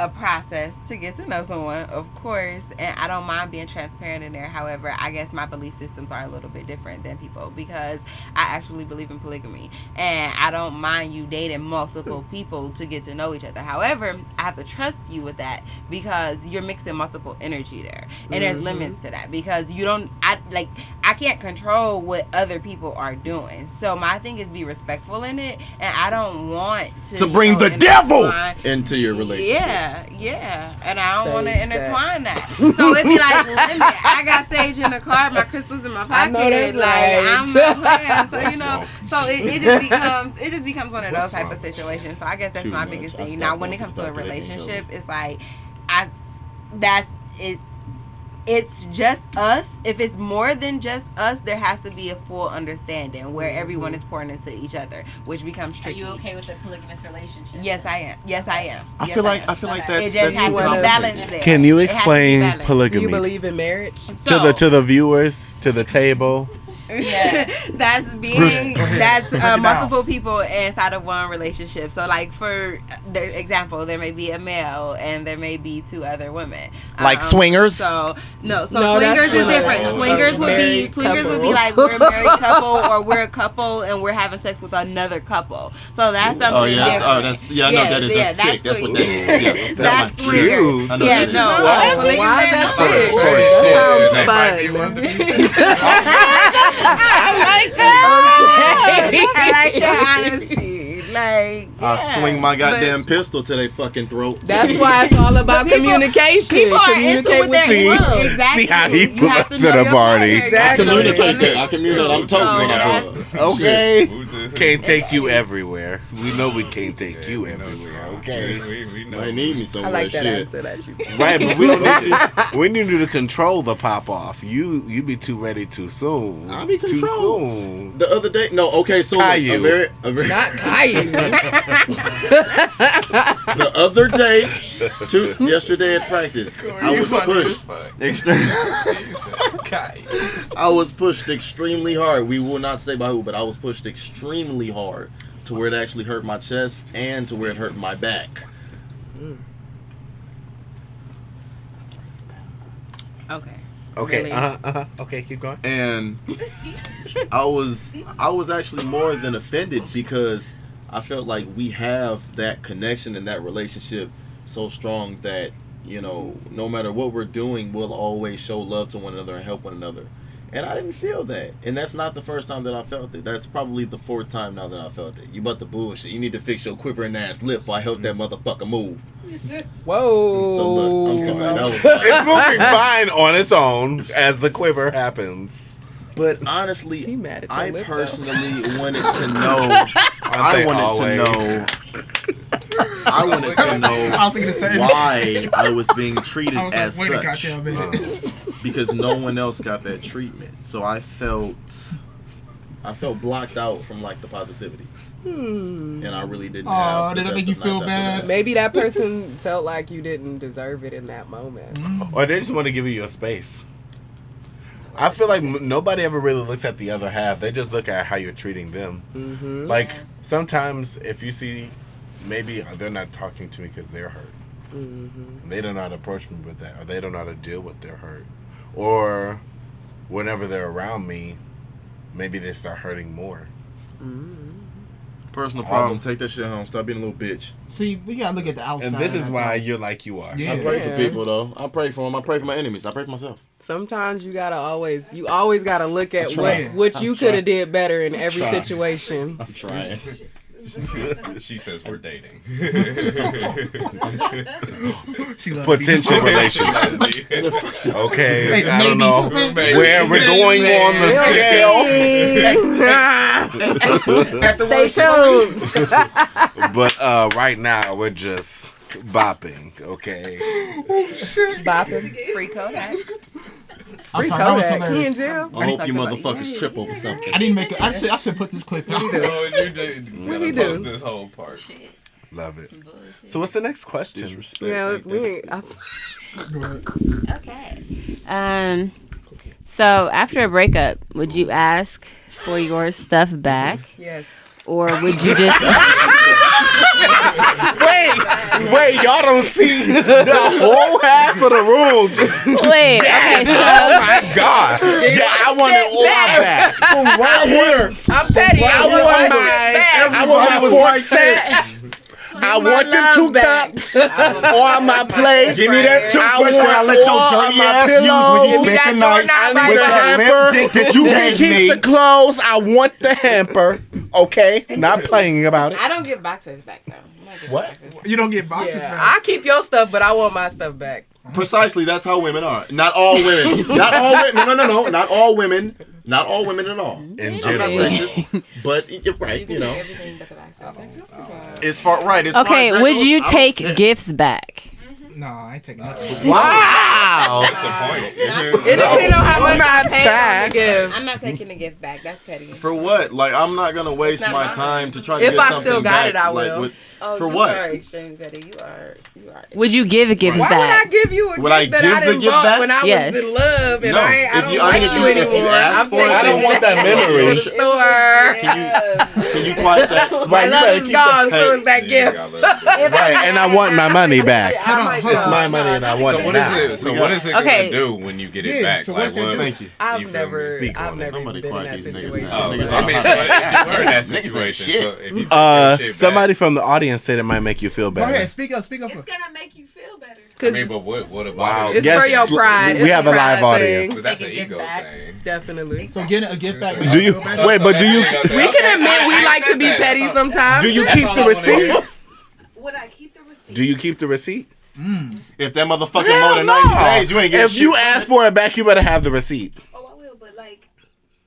a process to get to know someone, of course, and I don't mind being transparent in there. However, I guess my belief systems are a little bit different than people because I actually believe in polygamy, and I don't mind you dating multiple people to get to know each other. However, I have to trust you with that because you're mixing multiple energy there, and there's limits to that because I can't control what other people are doing. So my thing is be respectful in it, and I don't want to bring the devil into your relationship. Yeah, and I don't want to Sage intertwine that. So it'd be like, limit. I got sage in the car, my crystals in my pocket. I know that's I'm right. not playing. So you know, so it just becomes one of those type of situations. So I guess that's my biggest thing. Now, when it comes to a relationship, it's like that's it. It's just us. If it's more than just us, there has to be a full understanding where everyone is pouring into each other, which becomes tricky. Are you okay with a polygamous relationship? Yes, I am. I feel like that's It just has to be balanced there. Can you It has to be explain balanced. Do polygamy you believe in marriage? to the viewers, to the table? That's being that's multiple people inside of one relationship. So like for the example, there may be a male and there may be 2 other women. Like swingers? So No, swingers is different. a Swingers would be married couple. like we're a married couple or we're a couple and we're having sex with another couple. So that's something different. I know that is. That's sick. That's what that is. Yeah, that's my swinger. cute. I know Yeah, that no. is. Why is that sick? That I like that honesty. Like, I swing my goddamn pistol to their fucking throat. That's why it's all about communication. People are into Communicate what with they people. want. Exactly. See how he You pull have up to to know the your party. partner. Exactly. I communicate. I'm toasting when I pull up. Okay. Shit. Can't take you everywhere. We know we can't take you everywhere. Okay. We know. They need me I somewhere. like that Shit. answer that you. Right, but we don't need you. We need you to control the pop off. You be too ready too soon. I'll be Too controlled. soon. The other day, no, okay, so like, Caillou. a very Not Caillou. the other day, yesterday at practice, I was pushed. I was pushed extremely hard. We will not say by who, but I was pushed extremely hard to where it actually hurt my chest and to where it hurt my back. Okay. Okay. Really? Okay, keep going. And I was actually more than offended because I felt like we have that connection and that relationship so strong that, you know, no matter what we're doing, we'll always show love to one another and help one another. And I didn't feel that. And that's not the first time that I felt it. That's probably the 4th time now that I felt it. You about the bullshit. You need to fix your quivering ass lip before I help that motherfucker move. Whoa. So look, I'm sorry. That was It's moving fine on its own as the quiver happens. But honestly, He mad at your I lip, though. personally wanted to know. I wanted to know I was thinking the same. why I was being treated I was as like, wait a such. goddamn minute. Because no one else got that treatment. So I felt blocked out from like the positivity. And I really didn't have. Did it make you feel bad? Maybe that person felt like you didn't deserve it in that moment. Or they just want to give you your space. I feel like nobody ever really looks at the other half. They just look at how you're treating them. Mm-hmm. Like, sometimes if you see, maybe they're not talking to me because they're hurt. Mm-hmm. They don't know how to approach me with that. Or they don't know how to deal with their hurt. Or whenever they're around me, maybe they start hurting more. Mm-hmm. Personal problem. Take that shit home. Stop being a little bitch. See, we gotta look at the outside. And this is why you're like you are. Yeah. I pray for people though. I pray for them. I pray for my enemies. I pray for myself. Sometimes you always gotta look at trying. what you I'm could trying. have did better in every trying. situation. I'm trying. She says we're dating. She loves Potential people. relationship. Okay, Hey, I don't maybe. know Maybe. where we're going on the scale. Stay tuned. But right now we're just bopping, okay? Bopping. Free Kodak. I'm Free sorry, that was Kodak. He in hilarious. jail. I hope you motherfuckers trip over something. I didn't make it. I should put this clip out. Oh, you did. What he Post do? this whole part. Love it. So what's the next question? Yeah, we ain't. Okay. So after a breakup, would you ask for your stuff back, Yes. or would you just? Wait, y'all don't see the whole half of the room. Wait. Okay. So. Oh my God. Yeah, I want it all back. I'm petty. I want my fork set. I want them 2 cups on my plate. Give me that toothbrush that I let your dirty ass use when you spent the night I with need the that hamper. lipstick that you You can gave keep me. the clothes. I want the hamper. Okay? Not playing about it. I don't give boxers back though. I'm not giving What? boxers back. You don't get boxers Yeah, back. I keep your stuff, but I want my stuff back. Precisely, that's how women are. Not all women. Not all women. No. Not all women. Not all women at all. In I'm not general. sexist, but you're right. You know, Everything but the boxers. it's far right. As far Okay. as that Would goes, you I don't take care. gifts back? No, I ain't taking nothing. Wow. That's the point. It depends on how much Not I pay tax. to give. I'm not taking the gift back. That's petty. For what? Like, I'm not gonna waste not my mine. time to try to If get I something still got back. it, I Like, will. Oh, For you what? are extremely petty. You are. Would you give gifts Why back? would I give you a Would I gift that give I the didn't gift bought back? when I Yes. was in love and No. I If don't you- like I mean, you if you anymore? ask I'm for it, taking I don't it want back that to memory. the store. Can you quiet that? My Right, you love better is keep gone, that- so is that gift. Right, and I want my money back. I might It's go. my money and I want So it what now. is it? So what is it Okay. gonna do when you get it Yeah, back? so Like what's it what? do? Thank you. You I've feel never, me? Speak on I've it. never Somebody been in quiet that these niggas. situation. Oh, Niggas I mean, outside. so if you were in that Niggas ain't situation, shit. so if you take that shit Somebody back, from the audience said it might make you feel Go ahead, better. speak up. It's gonna make you feel better. I mean, but what about Wow. it? It's Yes, for your pride. we It's have a live pride audience. thing. But that's Take an a gift ego back. thing. Definitely. So getting a gift back. Do you wait? But do you We can admit we like to be petty sometimes. do you keep the receipt? Would I keep the receipt? Do you keep the receipt? If that motherfucker Hell more than no. 90 days, you ain't getting If you ask for it back, you better have the receipt. Oh, I will, but like,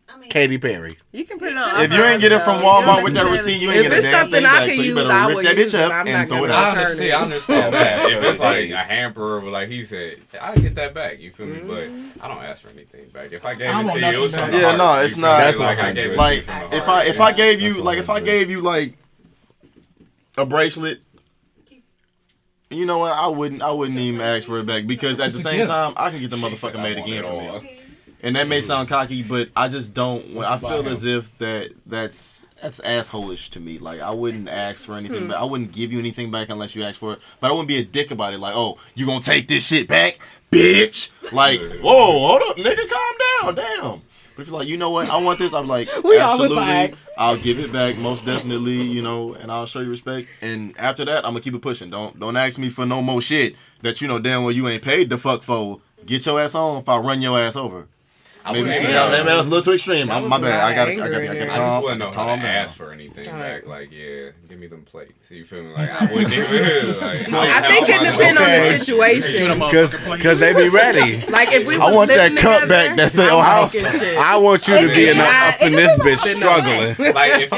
I mean, Katy Perry. You can put it on. If you ain't get it from Walmart with that receipt, you ain't If get a it's damn something thing I back. can So you use, better I rip will that use bitch it. up I'm and not throw it gonna out. return it. I understand that. If it's like a hamper, like he said, I get that back. You feel me? But I don't ask for anything back. If I gave I it want to you, it was nothing from back. the Yeah, heart. no, it's You not. feel me? That's Like I gave it to Like you from the if heart. I gave you That's like if I 100. gave you like a bracelet, you know what? I wouldn't even ask for it back because at It's the a same gift. time I can get the She motherfucker said I made want again it for all. me. And that may sound cocky, but I just don't. I feel as if that's asshole-ish to me. Like I wouldn't ask for anything back. I wouldn't give you anything back unless you ask for it. But I wouldn't be a dick about it. Like, oh, you gonna take this shit back, bitch? Like, whoa, hold up, nigga, calm down, damn. But if you're like, you know what, I want this, I'm like, We all was absolutely, like- I'll give it back, most definitely, you know, and I'll show you respect. And after that, I'm gonna keep it pushing. Don't ask me for no more shit that you know damn well you ain't paid the fuck for. Get your ass on if I run your ass over. Maybe wouldn't see ask. that was a little too extreme. That My was a bad. lot I of gotta anger in there. I just calm, wouldn't know how calm to down. ask for anything Alright. back. Like, yeah, give me them plates. You feel me? Like, I wouldn't even. Like, I think it depends on the Okay. situation. Cause they be ready. Like if we was I want that living cup together, back that say I'm Ohio. taking shit. I want you to be in the, up in this bitch Then no. struggling. Like, if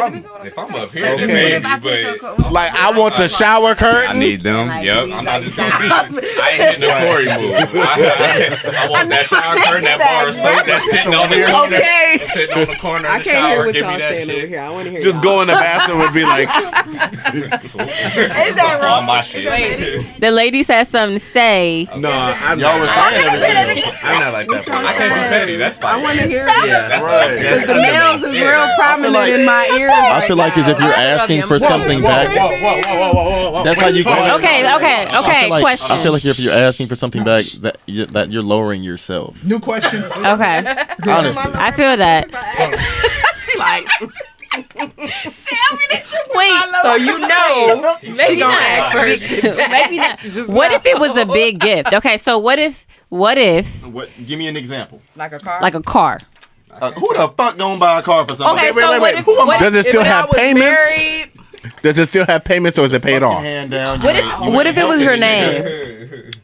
I'm up here, Okay. then maybe. If I put your But coat- Like I want the shower I curtain. need them. Like, Yep. we I'm like not just gonna be. I ain't hitting the Corey move. I want that shower curtain, that bar of soap that's sitting on the corner. Okay. Sitting on the corner I of the can't hear shower. what Give me y'all that saying over shit. here. I want to hear Just y'all. go in the bathroom and be like, Is that All wrong? my Is shit. that petty? The ladies had something to say. no, I'm Y'all were not. saying everything. I'm not like that. I can't be petty. That's like. I want to hear Yeah, it. That's right. like. Because the males is real Yeah. prominent like- in my ears. I feel like as if you're asking for something back. That's how you go. Okay. Question. I feel like if you're asking for something back, that you're lowering yourself. New question. Okay. Honestly. I feel that. She like, Wait. so you know she gonna ask for her shit back. Maybe not. Just What know. if it was a big gift? Okay, so what if What? Give me an example. Like a car? like a car? Who the fuck gonna buy a car for something? Okay, Wait, so wait, what wait. if what Does it If still I have was payments? married, Does it still have payments or is it paid off? Hand down. What if it was your name?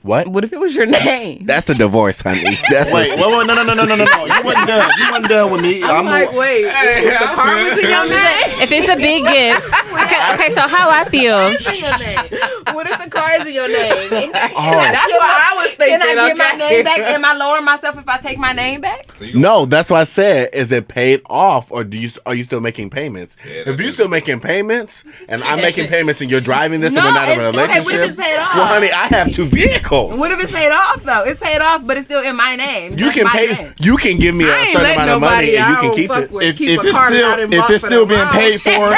What? What if it was your name? That's the divorce, honey. That's Wait, no. You wasn't done. You wasn't done with me. I'm like, wait, if the car was in your name? if it's a big gift? Okay, so how I feel. What if the car is in your name? That's what I was thinking. Can I get my okay. name back? Am I lowering myself if I take my name back? No, that's what I said. Is it paid off, or are you still making payments? Yeah, If you're still making payments, and I'm making payments, and you're driving this, and No, we're not in a it's- okay, relationship, what if it's paid off? well, honey, I have 2 vehicles. What if it's paid off though? It's paid off, but it's still in my name. You That's can my pay. name. You can give me a I ain't certain letting amount of money, nobody and you can keep it. If it's still being paid for,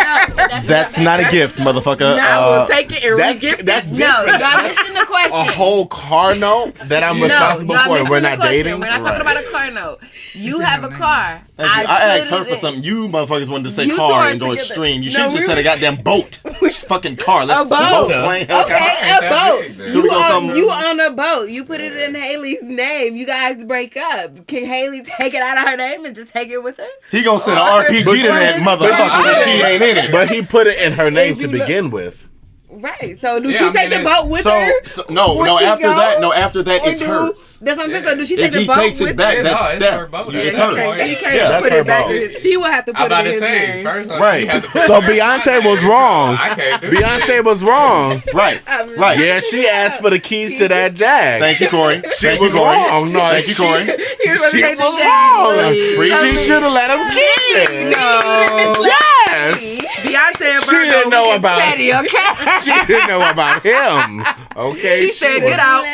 that's not a gift, motherfucker. Now we'll take it and That's re-gift that's it. No, different. y'all missing the question. A whole car note that I'm responsible y'all for, and missing we're the not question. dating. We're not talking about a car note. You have a car. I asked her put for it something. You motherfuckers wanted to say You two car are and go together. extreme. You No, should have just we said a goddamn boat. Fucking car. Let's A boat. plane, Okay, helicopter. a boat. Can we go somewhere? You on a boat. You put it in Haley's name. You guys break up. Can Haley take it out of her name and just take it with her? He gonna send an RPG to that motherfucker when she ain't in it. But he put it in her name If to you look- begin with. Right. So do Yeah, she I take mean, the boat with So, her? no, Where no. she After go? that, after that, Or it's do- hers. That's what I'm saying. So do she If take the he boat takes with it back, her? No, that's it's that. her boat. It's Yeah, hers. Okay, she can't Yeah, that's put her it back. boat. In his, she will have to I'm put about it in to his say name. first. Right. So Beyonce was wrong. I can't do Beyonce was wrong. Right, right. Yeah, she asked for the keys to that Jag. Thank you, Corey. She Thank was you, Corey. wrong. No, Thank you, Corey. He was She gonna was take the wrong. James. She should have let him keep it. No. Yes. Beyonce and She Virgo, didn't know we get about steady, okay? She didn't know about him. Okay. She said, "Get out."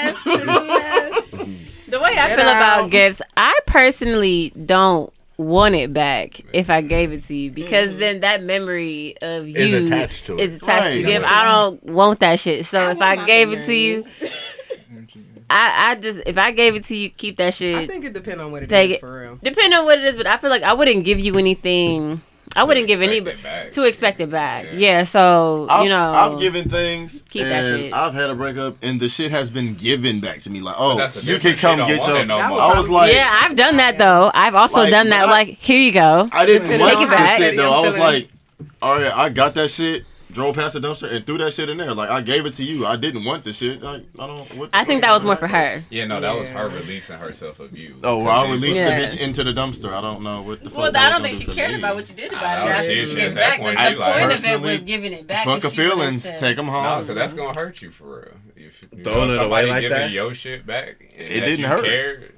The way I Get feel out. about gifts, I personally don't want it back if I gave it to you because then that memory of you Is attached to it. is attached to Right. the gift. I don't want that shit. So if I gave it to you, I just if I gave it to you, keep that shit. I think it depends on what it Take is it. for real. Depending on what it is, but I feel like I wouldn't give you anything. I wouldn't give any to expect it back. Yeah, so I've given things. Keep that and shit. I've had a breakup, and the shit has been given back to me. Like, But oh, that's the you can difference. come She get don't your. want it no more. I was like, yeah, I've done that though. I've also Like, done that. but I- Like, here you go. I didn't Take want it the back. shit though. I was I'm like, all right, I got that shit. Drove past the dumpster and threw that shit in there. Like, I gave it to you. I didn't want the shit. Like, I don't. What the I think fuck that was is more for her. Yeah, no, that was her releasing herself of you. Oh, well, I'll release Yeah. the bitch into the dumpster. I don't know what the fuck. Well, that I was don't gonna think she do for cared me. about what you did I about know, it. she- She at gave it that back, point, but she the like, point of it personally, was giving it back. Fuck and her she wanted feelings. to- Take them No, home. because that's gonna hurt you for real. If you Throwing it away somebody like giving that? your shit back, and It that didn't you hurt. Cared,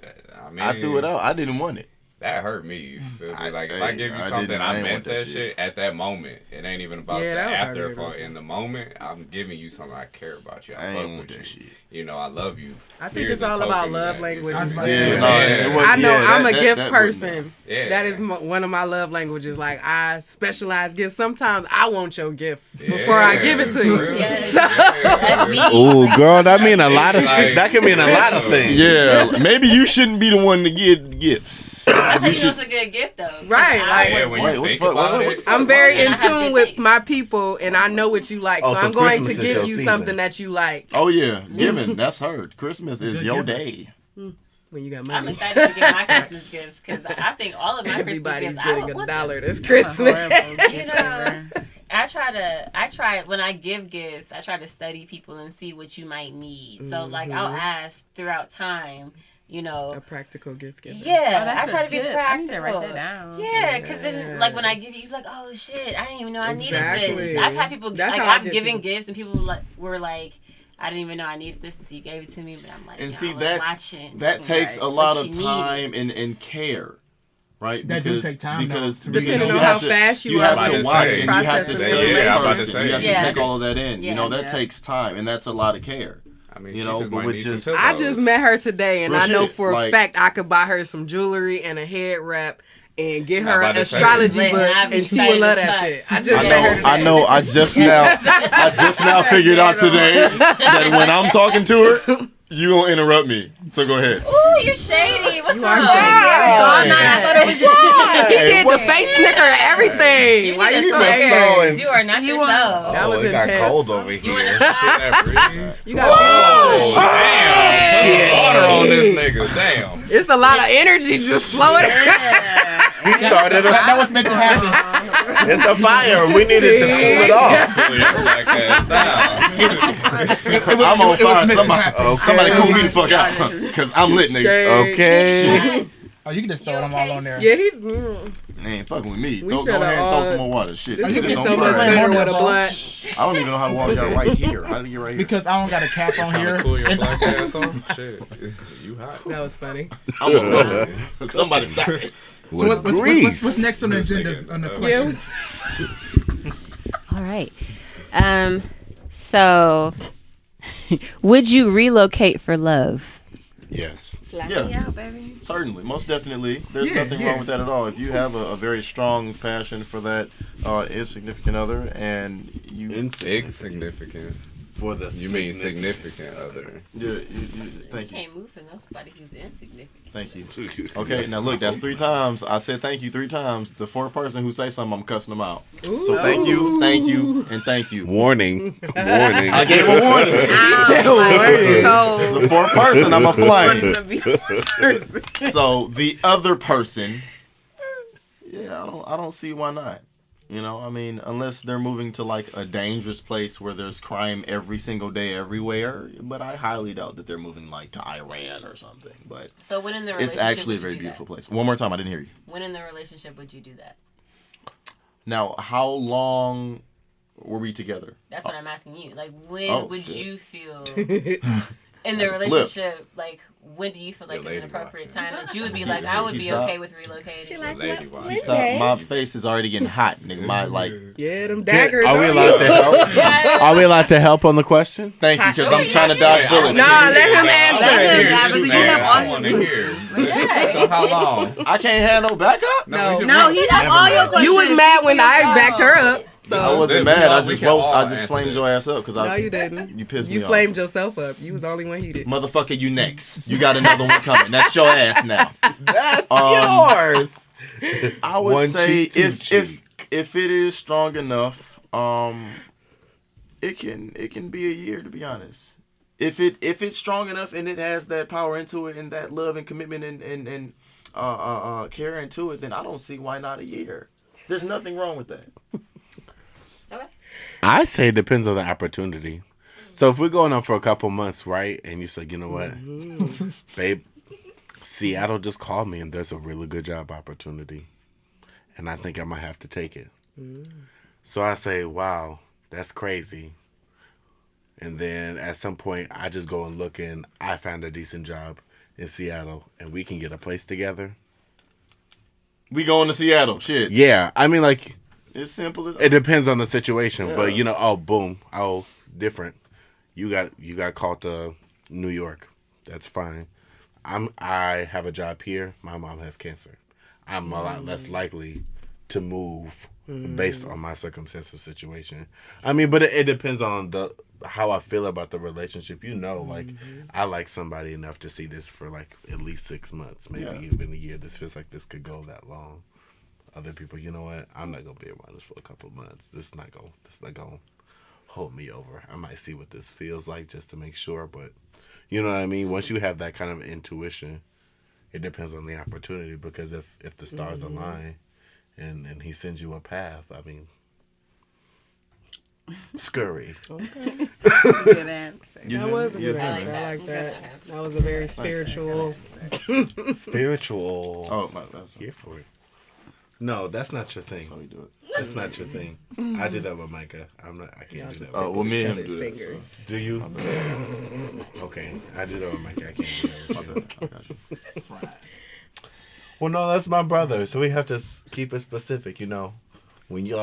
I mean, I threw it out. I didn't want it. That hurt me. You feel me? Like if I give you I something, didn't- I I ain't meant want that that shit. shit at that moment. It ain't even about Yeah, the that would after hurt effect. me. In the moment, I'm giving you something I care about you. I, I ain't fuck want with that you. shit. You know, I love you. I think Here's it's a all token about of love that. languages. Yeah, Yeah, Like, no, it was- I know yeah, I'm a that- gift that wasn't person. Yeah. That is one of my love languages. Like I specialize gifts. Sometimes I want your gift before I give it to you. for real. Yes. So- That's me. Ooh, girl, that mean a lot of Like- that can mean a lot of things. Yeah, maybe you shouldn't be the one to get gifts. That's how You you know should. it's a good gift, though. 'Cause Right, I like- Yeah, would- when Wait, you what the think fuck- about what- it. what the I'm very And I in have tune good with taste. my people, and I know what you like. Oh, so so I'm going Christmas to is give your you season. something that you like Oh yeah, giving. That's her. Christmas is Good your giver. day. when you got I'm money. excited to get my Christmas gifts because I think all of my Everybody's Christmas getting gifts. a what dollar this I'm a Christmas. horrible You gift know, giver. I try when I give gifts, I try to study people and see what you might need. So like I'll ask throughout time, you know. A practical gift giver. Yeah, Oh, that's I try a to be tip. I practical. need to write that down. Yeah, because then like when I Yes. give you, you're like, oh shit, I didn't even know I needed Exactly. this. I've had people That's like how I I've get given people. gifts and people were like, I didn't even know I needed this until you gave it to me. But I'm like, And yo, see, I was that watching. takes a What lot she of needed. time and care, right? That do take time, though, because to Depending you on have how to- fast you you are have about to to watch say. and you have to Processing stay information. Yeah, I'm about to person. say. You have Yeah. to take all of that in. You know that Yeah. takes time, and that's a lot of care. I mean, You she know, just but might with need some just- I pillows. just met her today, and Real I know shit, for a like- fact I could buy her some jewelry and a head wrap and get I'm her about an to say. astrology Wait, book, I'm and she would excited love as that fuck. shit. I just I met her know. today. I know. I just now figured out today that when I'm talking to her, you gonna interrupt me. So go ahead. Ooh, you're shady. What's You are wrong? shady. Yeah, so I'm not. Yeah. I thought it was just He did the face snicker and everything. Why You you so been angry? so You are not yourself. That was it got intense. cold over You wanna here. shot? Feel that breeze? You got Oh, damn. Put some water on this nigga. Damn. It's a lot of energy just flowing. He started That a, was meant to happen. it's a fire. We needed to cool it off. Pull your black ass down. I'm on it was fire. meant to Somebody, happen. somebody cool me the fuck out, cause I'm lit, nigga. Shade. Okay. Oh, you can just throw them all on there. Yeah, he. They ain't fucking with me. We Go shoulda ahead and all- throw some more water. Shit, This you would be just on so much fire. better More with a than blunt. I don't even know how to walk out right here. How do you get right here? Because I don't got a cap on Trying here. to cool your And- black ass on? Shit. You hot. That was funny. I'm a somebody stop it. So what's next on the This agenda nigga, on the yeah. questions? All right. So, would you relocate for love? Yes. Yeah, baby. certainly, most definitely. There's Yeah, nothing yeah. wrong with that at all. If you have a very strong passion for that insignificant other, and you Insignificant. For the You mean significant other. thank you. Can't move for somebody who's insignificant. Thank you. Okay, now look, that's 3 times. I said thank you 3 times. The 4th person who say something, I'm cussing them out. So thank you, and thank you. Warning. Warning. I gave a warning. So The 4th person, I'm a flame. to be So the other person, yeah, I don't see why not. You know, I mean, unless they're moving to like a dangerous place where there's crime every single day everywhere. But I highly doubt that they're moving like to Iran or something. But So when in the relationship it's actually a would you very do beautiful that? place. One more time, I didn't hear you. When in the relationship would you do that? Now, how long were we together? That's what I'm asking you. Like, when Oh, would shit. you feel in the That's a flip. relationship? Like, when do you feel like The it's an lady appropriate watch, time that you would be like, I would be Stop. okay with relocating? She like, Lady what? watch. Stop. My face is already getting hot, nigga. My like. Yeah, them daggers. Are we on allowed you. to help? Are we allowed to help on the question? Thank you, because I'm trying to dodge bullets. Nah, let him answer. Let him, obviously, you have all I your want to hear. Yeah. So how long? I can't have no backup. No. No, he have all your questions. You was mad when I backed her up. I So wasn't We mad. all- I we just can all I just answer flamed this. your ass up because no, you didn't. You pissed me You off. flamed yourself up. You was the only one heated. Motherfucker, you next. You got another one coming. That's your ass now. That's yours. yours. I would One say cheek, two if cheek. if it is strong enough, it can be a year, to be honest. If it's strong enough and it has that power into it and that love and commitment and care into it, then I don't see why not a year. There's nothing wrong with that. I say it depends on the opportunity. So if we're going on for a couple months, right, and you say, you know what, babe, Seattle just called me and there's a really good job opportunity, and I think I might have to take it. So I say, wow, that's crazy. And then at some point, I just go and look and I found a decent job in Seattle and we can get a place together. We going to Seattle. Shit. Yeah, I mean, like, It's simple as it depends on the situation, Yeah. but you know, different. You got called to New York. That's fine. I have a job here. My mom has cancer. I'm a lot less likely to move based on my circumstances situation. I mean, but it depends on how I feel about the relationship. You know, like I like somebody enough to see this for like at least 6 months, maybe even a year. This feels like this could go that long. Other people, you know what? I'm not gonna be around this for a couple of months. This is not gonna hold me over. I might see what this feels like just to make sure, but you know what I mean? Once you have that kind of intuition, it depends on the opportunity, because if the stars align and he sends you a path, I mean, scurry. Okay. Good answer. That was a good Yeah. answer. I like that. That was a very spiritual. Spiritual. Oh, that's Here for it. No, that's not your thing. how we do it. That's not your thing. I do that with Micah. I can't do that. Oh, with well, me and him His do that. fingers. Do you? Okay, I do that with Micah. I can't do that with you. I got you. Well, no, that's my brother, so we have to keep it specific. You know, when you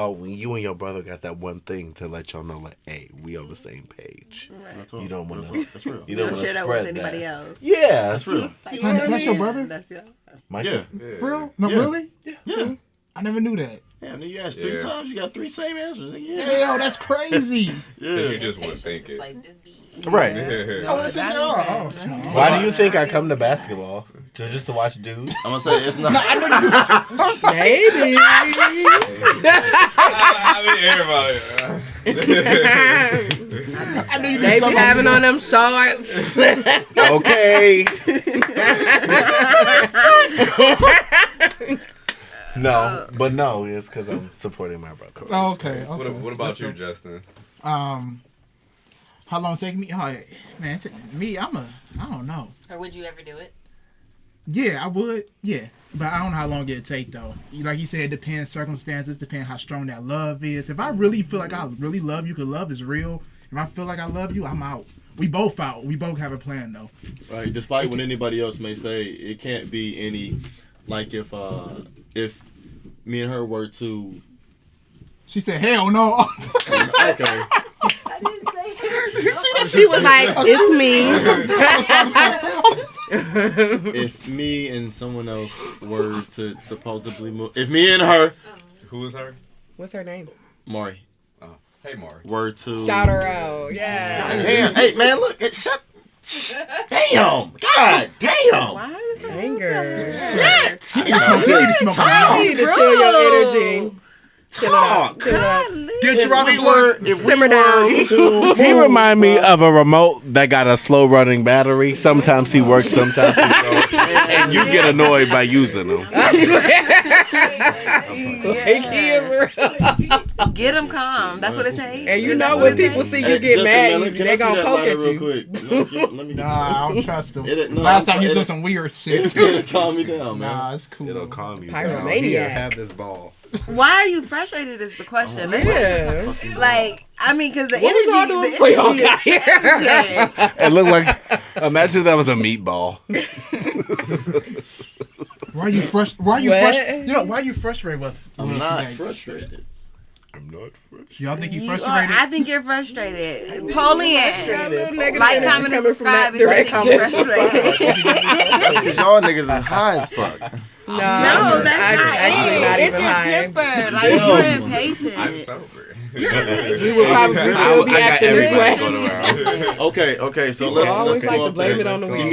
and your brother got that one thing to let y'all know, like, hey, we on the same page. That's all. You don't want That's to. all. That's real. You Don't don't want to share that spread with anybody that. else. Yeah, That's real. It's like, That's your brother? That's your. Micah. Yeah. For real? No, Yeah. really? Yeah. I never knew that. Damn, you asked 3 Yeah. times, you got 3 same answers. Yeah. Damn, that's crazy. Because you Yeah. just want to think it. Like, just be. Right. I would think, oh, small. Why do you think I come to basketball? Just to watch dudes? I'm gonna say it's not. Maybe. I knew you They could be having on them shorts. Okay. No, but no, it's because I'm supporting my brother. Oh, okay. What about you, Justin? How long it take me? Oh, man, me, I don't know. Or would you ever do it? Yeah, I would. Yeah, but I don't know how long it'd take though. Like you said, it depends circumstances, depends how strong that love is. If I really feel like I really love you, because love is real. If I feel like I love you, I'm out. We both out. We both have a plan though. Right. Despite what anybody else may say, it can't be any. Like if me and her were to. She said, "Hell no." Okay. You see that? She was like, "It's me." If me and someone else were to supposedly move, if me and her, Who is her? What's her name? Maury, Hey, Maury. were to Shout her out. Yeah. Damn, hey man, look, shut. Damn, God, damn. Why is Anger. You need to smoke You need to chill your energy. Chill it Talk. out. Chill it out. Get your Robbie If Simmer down. He remind me of a remote that got a slow running battery. Sometimes he works, sometimes he don't. And you get annoyed by using them. Like, he is real. Get them calm. That's what it takes. And you That's know what when it people takes. see you get mad, Can I they see gonna that poke lighter at real you. quick? Let me Nah, I don't trust him. No, Last time he was it'll- doing some weird shit. It'll calm me down, man. Nah, it's cool. It'll calm you Pyromaniac. down. Here, have this ball. Why are you frustrated? Is the question. Yeah. Like, I mean, because the What was y'all energy, doing the before y'all energy got is here? changing. It looked like. Imagine that was a meatball. Why are you frustrated? Why are you What? frustrated? You know, why are you frustrated with I'm us not today? frustrated. I'm not frustrated. Y'all think you You are, frustrated? I think you're frustrated. Polian. Negative Like, energy comment, and coming from that subscribe if you think I'm direction. frustrated. That's because y'all niggas is high as fuck. No, No, that's I'm not actually it. not It's even your high. temper. Like, you're I'm impatient. sober. You're impatient. We would probably still be I got acting this everybody way. going around. Okay. So People let's always go like to off blame that. it on the Give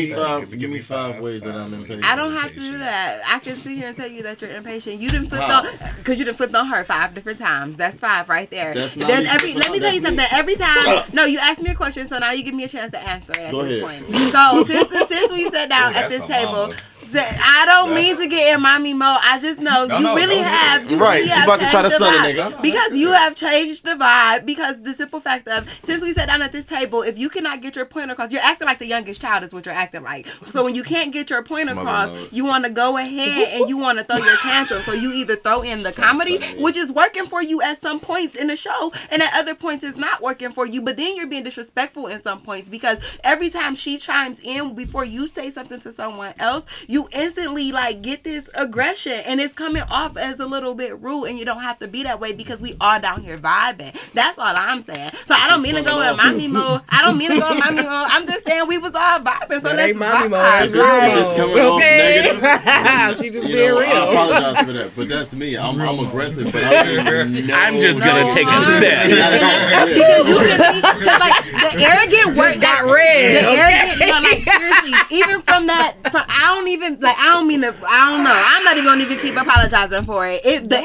me weed. five ways that I'm impatient. I don't have to do that. I can sit here and tell you that you're impatient. You didn't flip How? on, because you didn't flip on her 5 different times. That's 5 right there. That's not There's me. let me tell you That's me. something. Every Shut time, up. no, you asked me a question, so now you give me a chance to answer it at Go this ahead. point. So since we sat down Ooh, at that's this a table, mama. I don't mean to get in mommy mode. I just know No, you no, really go have. ahead. You Right, really she have about to try to changed the sell a vibe. nigga. Because you have changed the vibe. Because the simple fact of, since we sat down at this table, if you cannot get your point across, you're acting like the youngest child is what you're acting like. So when you can't get your point Smother across, mode. you want to go ahead and you want to throw your tantrum. So you either throw in the comedy, which is working for you at some points in the show, and at other points it's not working for you. But then you're being disrespectful in some points, because every time she chimes in before you say something to someone else, you instantly like get this aggression, and it's coming off as a little bit rude. And you don't have to be that way, because we all down here vibing. That's all I'm saying. So I don't mean to go in mommy mode. I don't mean to go in mommy mode. I'm just saying we was all vibing. So That let's ain't mommy vibe. mode. That's real It's coming mode. off Okay. negative. She just You being know, I real. apologize for that, but that's me. I'm aggressive, but I'm just gonna take a harm. step. Because you can be, cause like the arrogant word got red. The Okay. arrogant, no, like seriously, even from that, I don't even like. I don't mean to. I don't know. I'm not even gonna even keep apologizing for it. The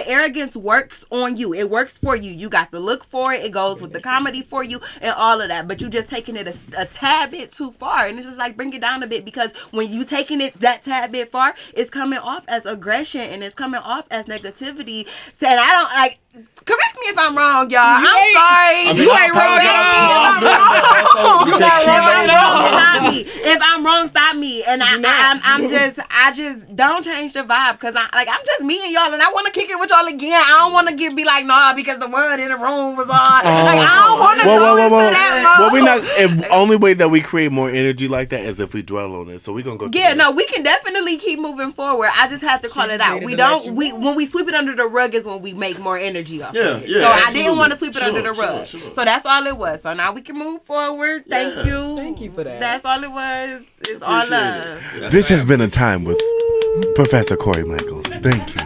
arrogance works on you. It works for you. You got the look for it. It goes with the comedy for you and all of that. But you just taking it a tad bit too far, and it's just like bring it down a bit, because when you taking it that tad bit far, it's coming off as aggression and it's coming off as negativity. And I don't like. Correct me if I'm wrong, y'all. I'm sorry. You ain't wrong at all. Stop me. If I'm wrong, stop me. And I just don't change the vibe, because I'm just me and y'all, and I want to kick it with y'all again. I don't want to be like, nah, because the word in the room was on. Like, I don't want to go into that mode. Well, we not. If only way that we create more energy like that is if we dwell on it. So we gonna go. Yeah, no, we can definitely keep moving forward. I just have to call it out. We don't. When we sweep it under the rug is when we make more energy off of it. Yeah, so I absolutely. didn't want to sweep it under the Sure, rug. sure. So that's all it was. So now we can move forward. Thank you. Thank you for that. That's all it was. It's all love. This has been a time with Professor Corey Michaels. Thank you.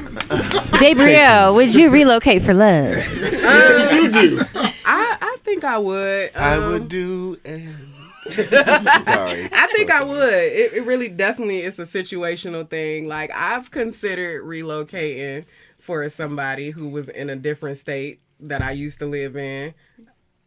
Gabrielle, would you relocate for love? What would you do? I think I would. I would do. Sorry. I think I would. It really definitely is a situational thing. Like, I've considered relocating for somebody who was in a different state that I used to live in.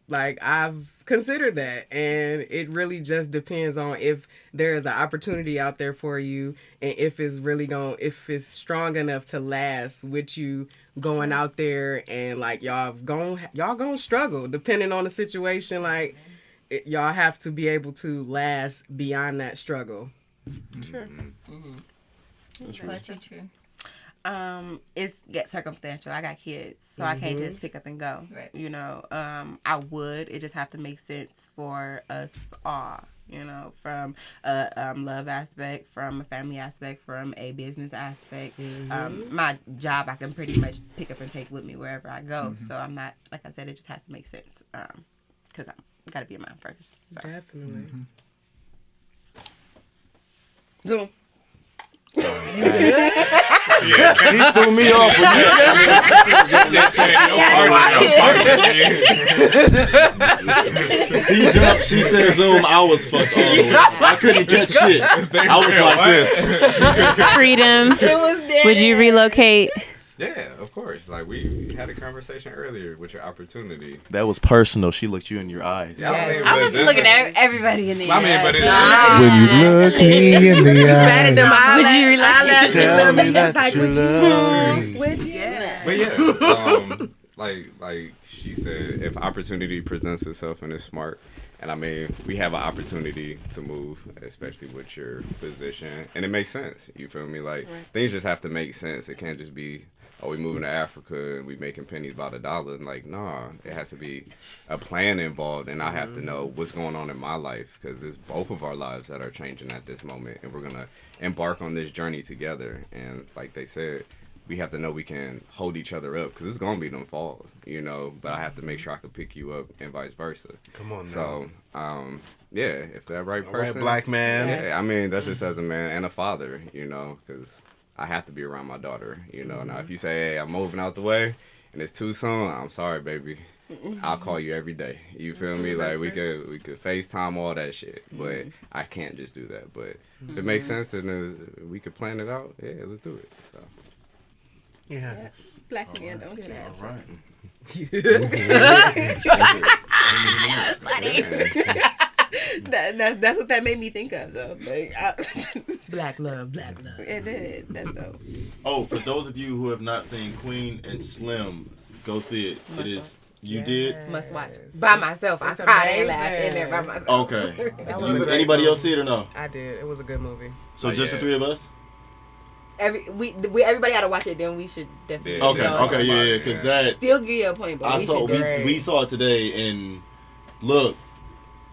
Like, I've considered that, and it really just depends on if there is an opportunity out there for you, and if it's really if it's strong enough to last with you going out there, and like y'all gonna struggle depending on the situation. Like, y'all have to be able to last beyond that struggle. True. That's That's true. It's circumstantial. I got kids, so I can't just pick up and go. Right. You know, I would. It just have to make sense for us all. You know, from a love aspect, from a family aspect, from a business aspect. My job I can pretty much pick up and take with me wherever I go. So I'm not, like I said, it just has to make sense. Because I got to be a mom first. So. Definitely. Zoom. He threw me off with He jumped, she said Zoom, I was fucked all the way. I couldn't catch shit. I was like this. Freedom. It was dead. Would you relocate? Yeah, of course. Like we had a conversation earlier with your opportunity. That was personal. She looked you in your eyes. Yeah, I mean, I but was this- looking at everybody in the I mean, but it's When you look me in the Batted them eye, Would you relocate? eyelashes tell up, me and she was that like, you would you? love me. Would you? Yeah. But yeah, like she said, if opportunity presents itself and it's smart, and I mean, we have an opportunity to move, especially with your position, and it makes sense. You feel me? Like things just have to make sense. It can't just be, oh, we moving to Africa and we making pennies by the dollar. And like, nah, it has to be a plan involved, and I have to know what's going on in my life because it's both of our lives that are changing at this moment, and we're gonna embark on this journey together. And like they said, we have to know we can hold each other up because it's gonna be them falls, you know. But I have to make sure I can pick you up and vice versa. Come on now. So, yeah, if that right person, right, black man. Yeah, I mean that's just as a man and a father, you know, because I have to be around my daughter, you know. Now if you say, hey, I'm moving out the way and it's too soon, I'm sorry, baby. I'll call you every day. You feel me? Like we could FaceTime all that shit, but I can't just do that. But if it makes sense and we could plan it out, yeah, let's do it. So. Yes. Black man, don't you? All right. That's funny. That's what that made me think of, though. Like, Black love. It did. That's dope. Oh, for those of you who have not seen Queen and Slim, go see it. It is. You did? Must watch. By myself. I cried and laughed in there by myself. Okay. That was a great Anybody movie. else see it or no? I did. It was a good movie. So just the three of us? Everybody got to watch it. Then we should definitely. Okay, yeah, because that. Still give you a point, but we saw it today, and look,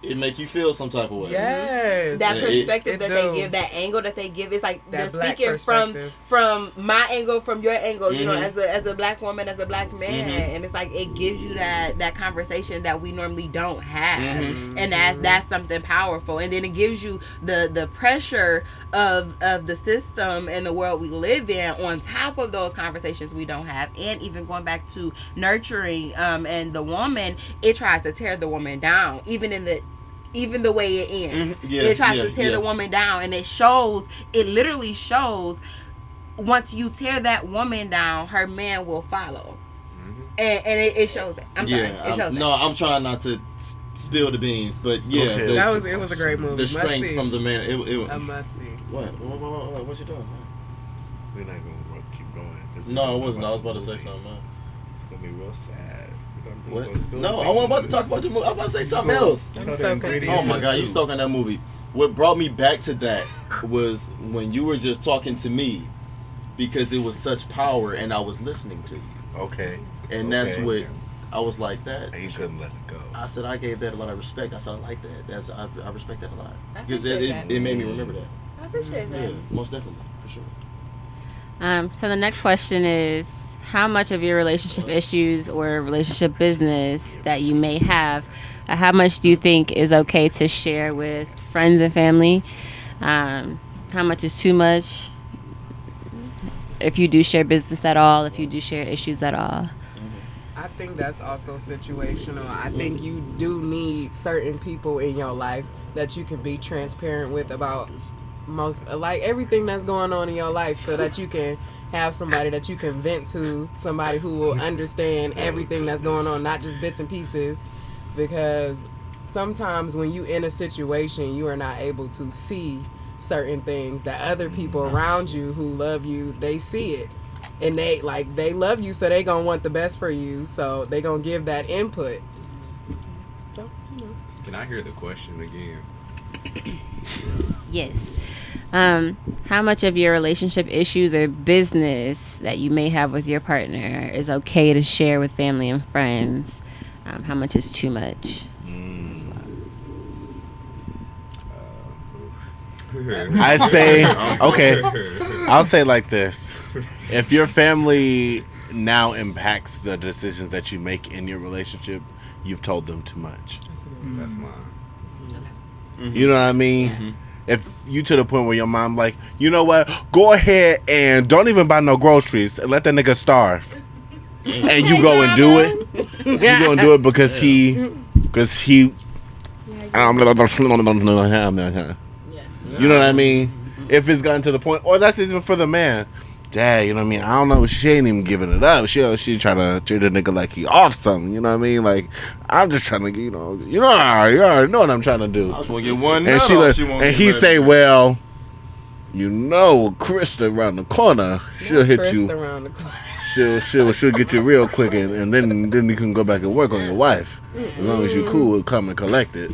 it make you feel some type of way. Yes. That perspective that they give, that angle that they give, it's like That they're black speaking perspective. from my angle, from your angle, you know, as a black woman, as a black man, and it's like it gives you that conversation that we normally don't have, and that's something powerful, and then it gives you the pressure of the system and the world we live in on top of those conversations we don't have, and even going back to nurturing and the woman, it tries to tear the woman down, even the way it ends. It tries to tear the woman down, and it literally shows once you tear that woman down, her man will follow. And it shows that. I'm sorry. It shows that. No, I'm trying not to spill the beans, but yeah. It was a great movie. The strength from the man. A must see. What you doing? We're not going to keep going. No, it wasn't. I was about to say something, man. It's going to be real sad. What? No, I wasn't about to talk about the movie. I was about to say something else. Oh my God, you stuck on that movie. What brought me back to that was when you were just talking to me, because it was such power and I was listening to you. Okay. And that's what I was like that. And you couldn't let it go. I said I gave that a lot of respect. I said I like that. I respect that a lot. I Because appreciate it made me remember that. I appreciate that. Yeah, most definitely, for sure. So the next question is, how much of your relationship issues or relationship business that you may have, how much do you think is okay to share with friends and family? How much is too much? If you do share business at all, if you do share issues at all. I think that's also situational. I think you do need certain people in your life that you can be transparent with about everything that's going on in your life, so that you can have somebody that you can vent to, somebody who will understand everything that's going on, not just bits and pieces. Because sometimes when you in a situation, you are not able to see certain things that other people around you who love you, they see it. And they love you, so they gonna want the best for you, so they gonna give that input. So, Can I hear the question again? Yes. How much of your relationship issues or business that you may have with your partner is okay to share with family and friends? How much is too much? As well? I say, okay, I'll say like this. If your family now impacts the decisions that you make in your relationship, you've told them too much. That's mine. You know what I mean? If you to the point where your mom like, you know what, go ahead and don't even buy no groceries and let that nigga starve. And you go and do it. You go and do it because he you know what I mean? If it's gotten to the point, or that's even for the man. Dad, you know what I mean? I don't know. She ain't even giving it up. She trying to treat a nigga like he off something. You know what I mean? Like, I'm just trying to, you already know what I'm trying to do. I just want to get one. And he say, well, you know Krista around the corner, she'll hit you. Around the corner. She'll get you real quick, and then you can go back and work on your wife. As long as you cool, come and collect it.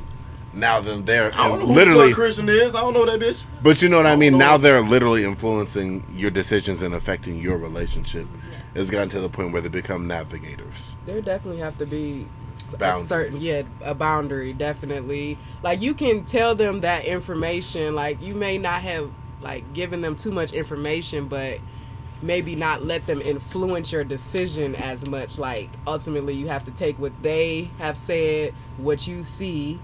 Now then they're I don't know literally who the fuck Christian is. I don't know that bitch. But you know what I mean? know. Now they're literally influencing your decisions and affecting your relationship. It's gotten to the point where they become navigators. There definitely have to be Boundaries. a boundary, definitely. Like, you can tell them that information. Like, you may not have, like, given them too much information, but maybe not let them influence your decision as much. Like, ultimately, you have to take what they have said, what you see,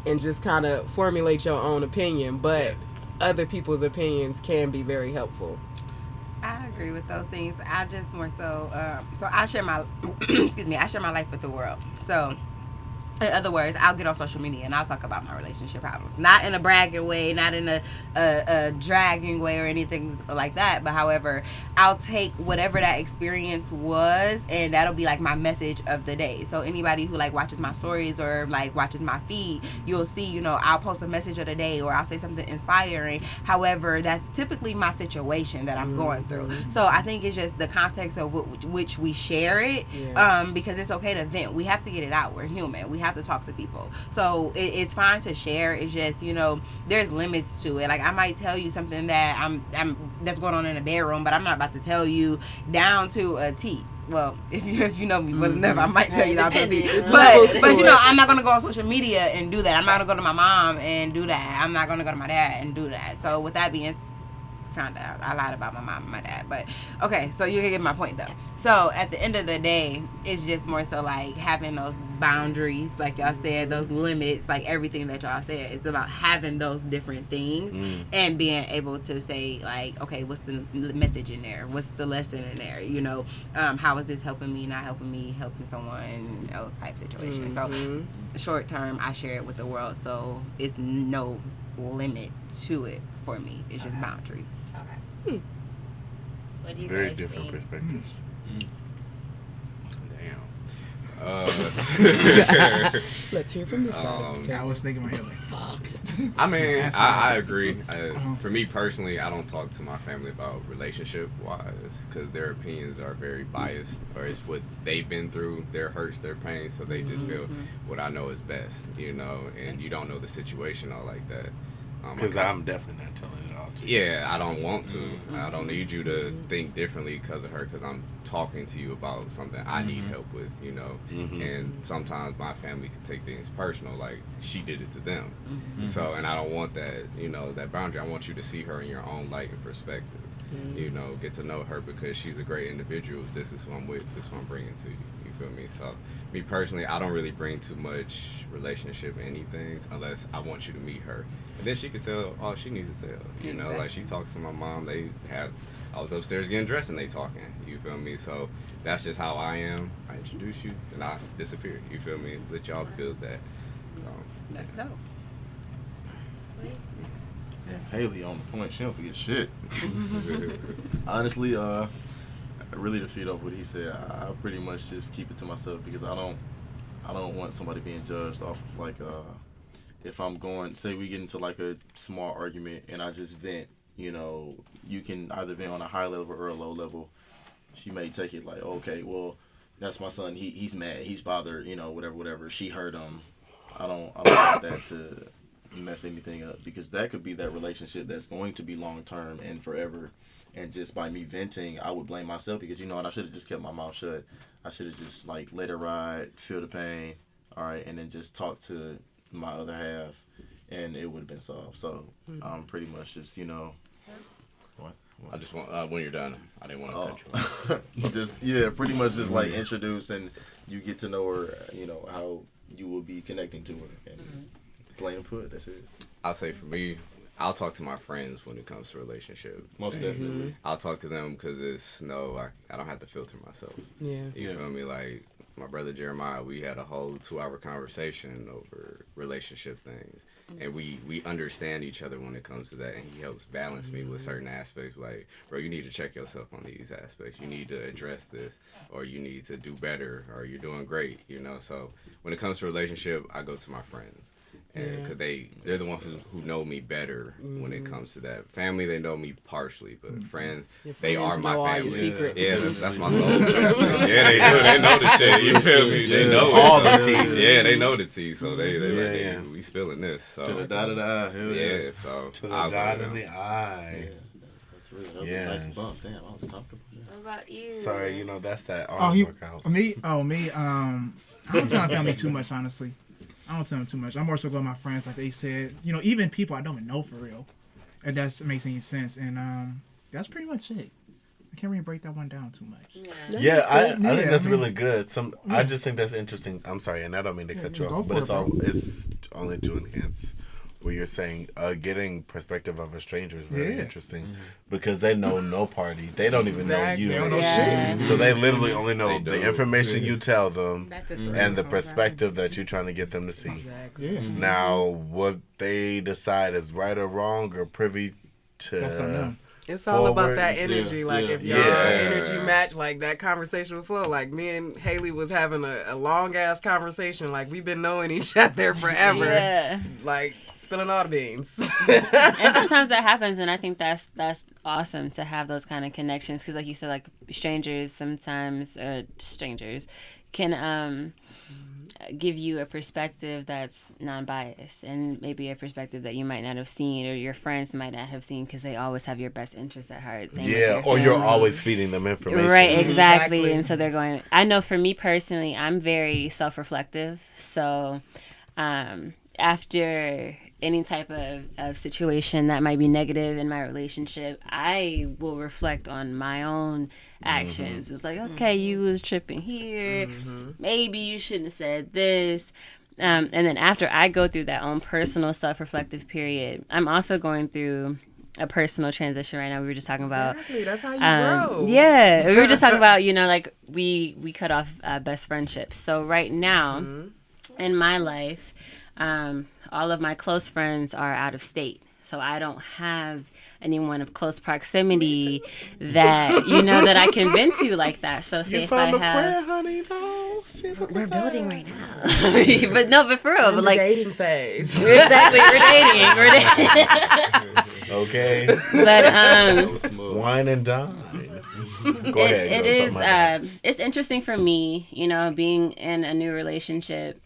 and just kind of formulate your own opinion. But other people's opinions can be very helpful. I agree with those things. I just more so, so I share my, excuse me, I share my life with the world. So, in other words, I'll get on social media and I'll talk about my relationship problems. Not in a bragging way, not in a dragging way or anything like that. But however, I'll take whatever that experience was, and that'll be like my message of the day. So anybody who like watches my stories or like watches my feed, you'll see, you know, I'll post a message of the day or I'll say something inspiring. However, that's typically my situation that I'm going through. So I think it's just the context of which we share it, because it's okay to vent. We have to get it out. We're human. We have to talk to people. So it's fine to share. It's just, you know, there's limits to it. Like, I might tell you something that I'm that's going on in the bedroom, but I'm not about to tell you down to a T. Well, if you know me well enough, I might tell you down to a T. But you know, I'm not gonna go on social media and do that. I'm not gonna go to my mom and do that. I'm not gonna go to my dad and do that. So with that being kind of, I lied about my mom and my dad, but okay, so you can get my point though. So at the end of the day, it's just more so like having those boundaries, like y'all said, those limits, like everything that y'all said. It's about having those different things and being able to say like, okay, what's the message in there? What's the lesson in there? You know, how is this helping me, not helping me, helping someone, those type situations. So short term, I share it with the world, so it's no limit to it for me. It's just boundaries. Okay. What do you Very guys different think? perspectives. Let's hear from this side. I was thinking in my head like, fuck. I mean, I agree. For me personally, I don't talk to my family about relationship wise because their opinions are very biased, or it's what they've been through, their hurts, their pains, so they just feel what I know is best, you know, and you don't know the situation all like that. Because I'm definitely not telling it all to you. Yeah, I don't want to. I don't need you to think differently because of her, because I'm talking to you about something I need help with, you know. And sometimes my family can take things personal, like she did it to them. So, and I don't want that, you know, that boundary. I want you to see her in your own light and perspective. You know, get to know her because she's a great individual. This is who I'm with. This is who I'm bringing to you. You feel me? So, me personally, I don't really bring too much relationship anything unless I want you to meet her. And then she could tell all she needs to tell. You know, like she talks to my mom. I was upstairs getting dressed and they talking. You feel me? So that's just how I am. I introduce you and I disappear. You feel me? Let y'all build that. So That's dope. Haley on the point. She don't forget shit. Honestly, really to feed off what he said, I pretty much just keep it to myself because I don't want somebody being judged off of like if I'm going, say we get into like a small argument and I just vent, you know, you can either vent on a high level or a low level. She may take it like, okay, well, that's my son. He's mad. He's bothered. You know, whatever. She hurt him. I don't want that to mess anything up because that could be that relationship that's going to be long term and forever. And just by me venting, I would blame myself because, you know what, I should have just kept my mouth shut. I should have just like let it ride, feel the pain, all right, and then just talk to my other half, and it would have been solved. So I'm pretty much just, you know. What? I just want when you're done. I didn't want to cut you. Just pretty much just like introduce and you get to know her. You know how you will be connecting to her and plain and put. That's it. I'll say for me, I'll talk to my friends when it comes to relationship. Most definitely. I'll talk to them because I don't have to filter myself. Yeah. You feel me? Like my brother Jeremiah, we had a whole 2-hour conversation over relationship things. And we understand each other when it comes to that, and he helps balance me with certain aspects. Like, bro, you need to check yourself on these aspects. You need to address this, or you need to do better, or you're doing great, you know. So when it comes to relationship, I go to my friends. Because they're the ones who know me better when it comes to that. Family, they know me partially, but friends, they are my know family. all your secrets. Yeah, that's my soul family. Yeah, they do. They know the shit. You feel me? They know all it. the tea. Yeah, they know the tea. So they Yeah. we spilling this. So. To the dot of the eye. Hell yeah. Yeah, so To the dot of the eye. That's real. That was a nice bump. Damn, I was comfortable. What about you? Sorry, that's that Oh, arm workout. me. I don't tell my family too much, honestly. I don't tell them too much. I'm more so going with my friends, like they said. Even people I don't even know for real, and that makes any sense. And that's pretty much it. I can't really break that one down too much. Yeah, I think that's really good. I just think that's interesting. I'm sorry, and I don't mean to cut you off, but it's only to enhance what you're saying. Getting perspective of a stranger is very interesting because they know no party. They don't even know you. They don't know shit. So they literally only know the information you tell them and the perspective that you're trying to get them to see. Exactly. Now, what they decide is right or wrong or privy to. It's all about forward. that energy. If y'all energy match, that conversation would flow. Me and Haley was having a long ass conversation. We've been knowing each other forever. Yeah. Spilling all the beans. And sometimes that happens, and I think that's awesome to have those kind of connections because, like you said, strangers sometimes can give you a perspective that's non-biased and maybe a perspective that you might not have seen or your friends might not have seen because they always have your best interest at heart. Or you're always feeding them information. Right, exactly. And so they're going, I know for me personally, I'm very self-reflective. So after any type of situation that might be negative in my relationship, I will reflect on my own actions. It's okay, you was tripping here. Maybe you shouldn't have said this. And then after I go through that own personal self-reflective period, I'm also going through a personal transition right now. We were just talking about that's how you grow. Yeah, we were just talking about we cut off best friendships. So right now in my life, all of my close friends are out of state, so I don't have anyone of close proximity that that I can vent to like that. So say if I have, honey, we're building right now, but for real, in the dating phase. Exactly, we're dating. Okay, but wine and dine. Go ahead. It is. It's interesting for me, being in a new relationship.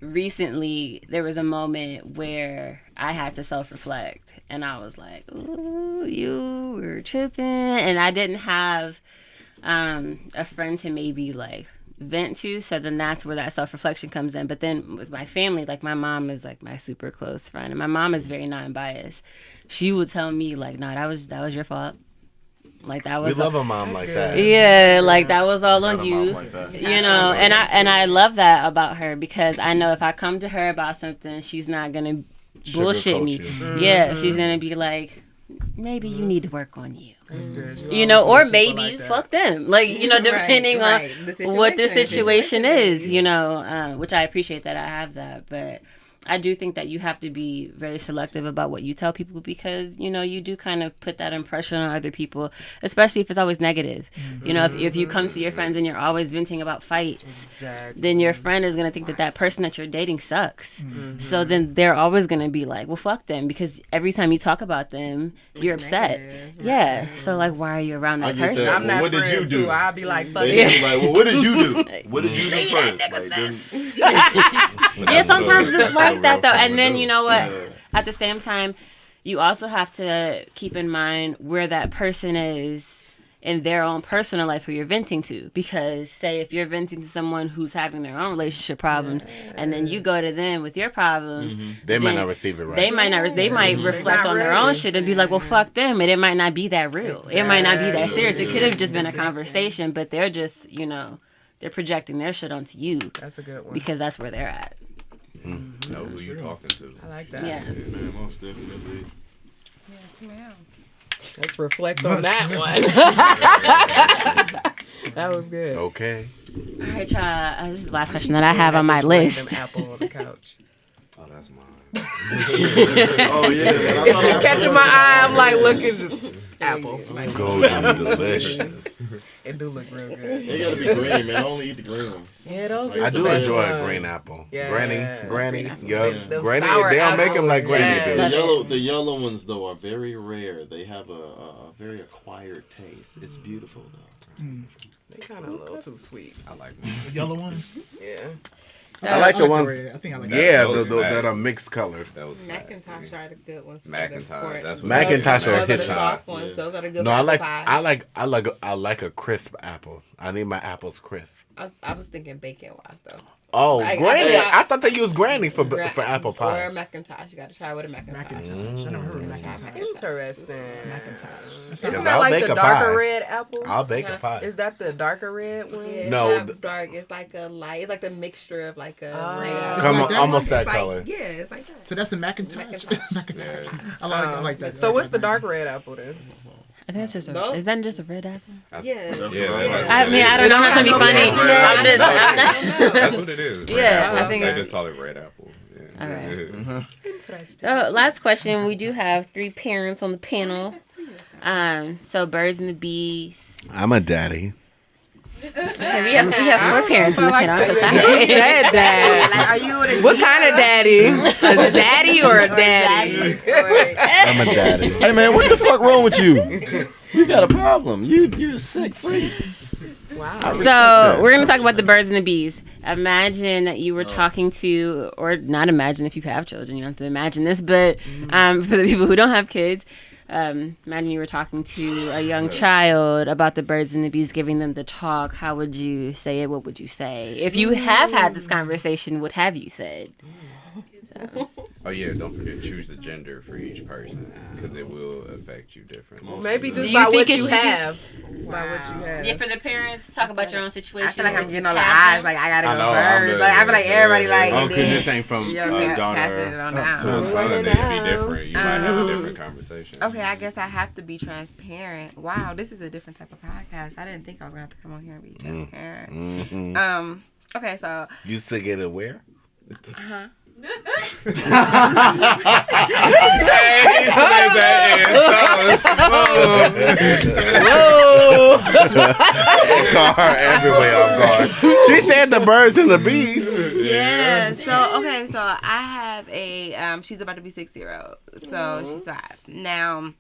Recently there was a moment where I had to self-reflect and I was like, ooh, you were tripping, and I didn't have a friend to maybe vent to, so then that's where that self-reflection comes in. But then with my family, my mom is my super close friend, and my mom is very non-biased. She would tell me no, that was your fault. That was we love a mom like that. Yeah, that was all on you. And I love that about her because I know if I come to her about something, she's not gonna bullshit me. Yeah, she's gonna be like, maybe you need to work on you. That's good. Or maybe fuck them. Depending on what the situation is, which I appreciate that I have that, but I do think that you have to be very selective about what you tell people because, you do kind of put that impression on other people, especially if it's always negative. If you come to your friends and you're always venting about fights, then your friend is going to think that person that you're dating sucks. So then they're always going to be like, well, fuck them, because every time you talk about them, you're upset. Yeah. So, why are you around that person? I'm not what did you do? I'll be like, fuck it. Well, what did you do? What did you do first? Yeah, sometimes it's like that though. And then you know what? At the same time, you also have to keep in mind where that person is in their own personal life who you're venting to. Because say if you're venting to someone who's having their own relationship problems, and then you go to them with your problems, they might not receive it right. They might reflect on their own shit and be like, well, fuck them, and it might not be that real. Exactly. It might not be that serious. It could have just been a conversation, but they're just they're projecting their shit onto you. That's a good one. Because that's where they're at. Know who you're talking to. I like that. Yeah. Man, most definitely. Yeah. Let's reflect on that one. That was good. Okay. All right, y'all. This is the last question that I have on my list. Apple on the couch. Oh, that's mine. Oh yeah, man. I If thought you're I- catching my eye, I'm like looking just apple. Golden delicious. It do look real good. They gotta be green, man. I only eat the green ones. Yeah, those I is the do best enjoy a ones. green apple. Yeah. Granny, yup. Them Granny, sour they don't make them like apples, Granny yeah. do. The yellow ones though are very rare. They have a very acquired taste. It's beautiful though. They kind of a little too sweet. I like The yellow ones. Yeah. I like the ones. red. I think I like Yeah, Those that are mixed colored. That was Macintosh are the good ones. for the Macintosh. port. That's what Macintosh Those are are the hitching. soft ones. Those are the good No, ones. I like a crisp apple. I need my apples crisp. I was thinking bacon wise though. Oh, Like, Granny! I- I thought they used Granny for apple Or pie. a Macintosh. You got to try with a Macintosh. Macintosh. I never heard of Macintosh. Interesting. Macintosh. Isn't Because that I'll like bake the a darker pie. red apple? I'll bake a pie. Is that the darker red one? Yeah, No, it's not dark. It's like a light. It's like the mixture of like a red. Come like on, that almost one? that color. Yeah, it's like that. So that's the Macintosh. Macintosh. I like that. So what's the dark red apple then? I think that's just No. is that just a red apple? Yeah. I mean, I don't know. I'm not trying to be funny. I'm just. That's what it is. Red Yeah, apple. I think they it's. just call it red apple. Yeah. All right. Interesting. So last question. We do have 3 parents on the panel. So birds and the bees. I'm a daddy. We have 4 parents on the panel. I'm so You sorry. said that. Like, are you What kind of daddy? A zaddy or a daddy? I'm a daddy. Hey man, what the fuck wrong with you? You got a problem. You're a sick freak. Wow. So we're gonna talk about the birds and the bees. Imagine that you were talking to, or not imagine if you have children. You don't have to imagine this, but for the people who don't have kids, imagine you were talking to a young child about the birds and the bees, giving them the talk. How would you say it? What would you say? If you have had this conversation, what have you said? So. Oh yeah, don't forget choose the gender for each person because it will affect you differently. Maybe just Do you by think what it you should be- have. By what you have. Yeah, for the parents, talk about your own situation. I feel like I'm What getting you all the have eyes. Like I gotta I go know, I'm first. the- Like I feel like everybody like. Oh, and because then- this ain't from Yeah, passing it on down. To a son, it'd be different. You might have a different conversation. Okay, I guess I have to be transparent. Wow, this is a different type of podcast. I didn't think I was gonna have to come on here and be transparent. Mhm. Okay, so You used to get it where? Whoa. Car everywhere I'm going. She said the birds and the bees. yeah, so okay, so I have a she's about to be 6-year-old, so she's 5 now.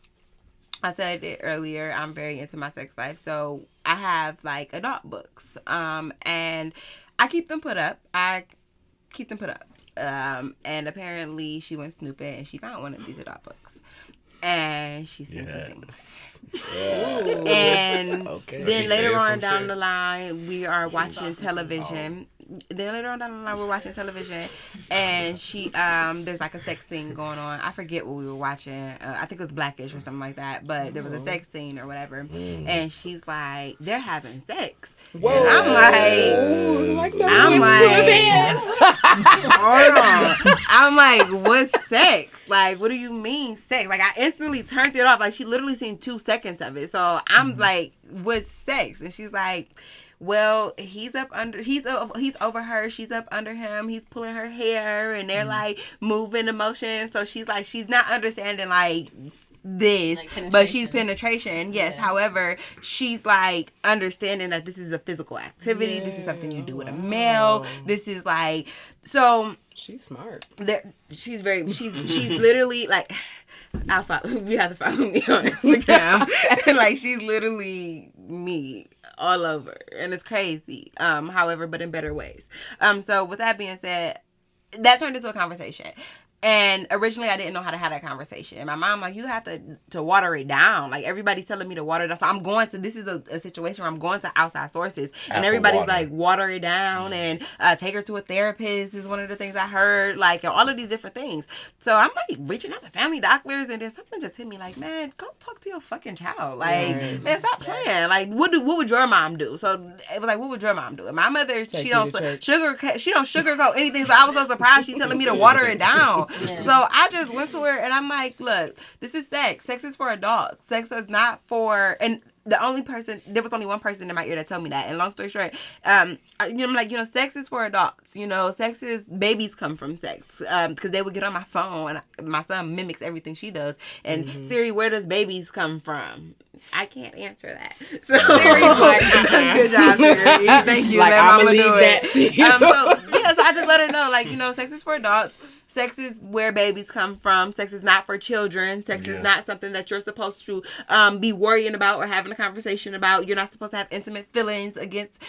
I said it earlier, I'm very into my sex life, so I have like adult books, and I keep them put up. And apparently she went snooping and she found one of these adult books, and she seen some things. And then She later said on some down shit. the line, we are watching television. Then later on down the line, we're watching television, and she there's like a sex scene going on. I forget what we were watching. I think it was Blackish or something like that. But there was a sex scene or whatever, and she's like, they're having sex. Whoa! And I'm like, hold on. I'm like, what's sex? Like, what do you mean sex? Like, I instantly turned it off. Like, she literally seen 2 seconds of it. So I'm like, what's sex? And she's like, well, he's over her, she's up under him, he's pulling her hair, and they're like moving emotions. So she's like, she's not understanding like this, Like but she's penetration, yes. However, she's like understanding that this is a physical activity. This is something you do with a male. This is like, so She's smart. she's literally like, I'll follow, you have to follow me on Instagram. And like, she's literally me all over, and it's crazy. However, but in better ways. So with that being said, that turned into a conversation. And originally, I didn't know how to have that conversation. And my mom, like, you have to water it down. Like, everybody's telling me to water it down. So I'm going to, this is a situation where I'm going to outside sources. And everybody's water. like, water it down and take her to a therapist is one of the things I heard. Like, and all of these different things. So I'm like reaching out to family doctors. And then something just hit me like, man, go talk to your fucking child. Like, man, stop playing. Like, what would your mom do? So it was like, what would your mom do? And my mother, she don't sugarcoat anything. So I was so surprised she's telling me to water it down. Yeah. So I just went to her and I'm like, look, this is sex. Sex is for adults. Sex is not for, and there was only one person in my ear that told me that. And long story short, I'm like, sex is for adults. Sex is, babies come from sex. Because they would get on my phone, and my son mimics everything she does. And Siri, where does babies come from? I can't answer that. So Siri's like, good job, Siri. Thank you. Like, let I'ma mama leave do that it. to you. So I just let her know, like, sex is for adults. Sex is where babies come from. Sex is not for children. Sex is not something that you're supposed to be worrying about or having a conversation about. You're not supposed to have intimate feelings against,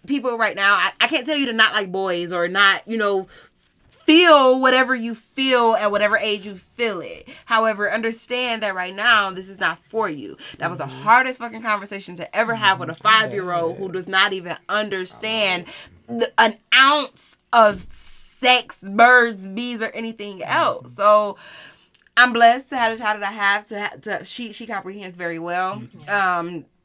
people right now. I can't tell you to not like boys or not, feel whatever you feel at whatever age you feel it. However, understand that right now, this is not for you. That was the hardest fucking conversation to ever have with a 5-year-old who does not even understand an ounce of sex, birds, bees, or anything else. So I'm blessed to have the child that I have. She comprehends very well.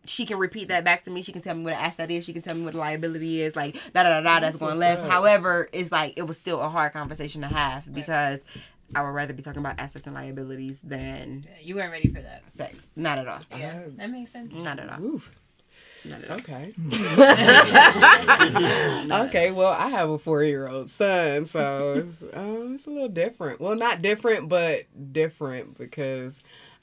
She can repeat that back to me. She can tell me what an asset is. She can tell me what a liability is. Like, that's going left. However, it's like, it was still a hard conversation to have because I would rather be talking about assets and liabilities than... You weren't ready for that. Sex. Not at all. Yeah, that makes sense. Not at all. Oof. Not at all. Okay. Okay, well, I have a 4-year-old son, so it's a little different. Well, not different, but different because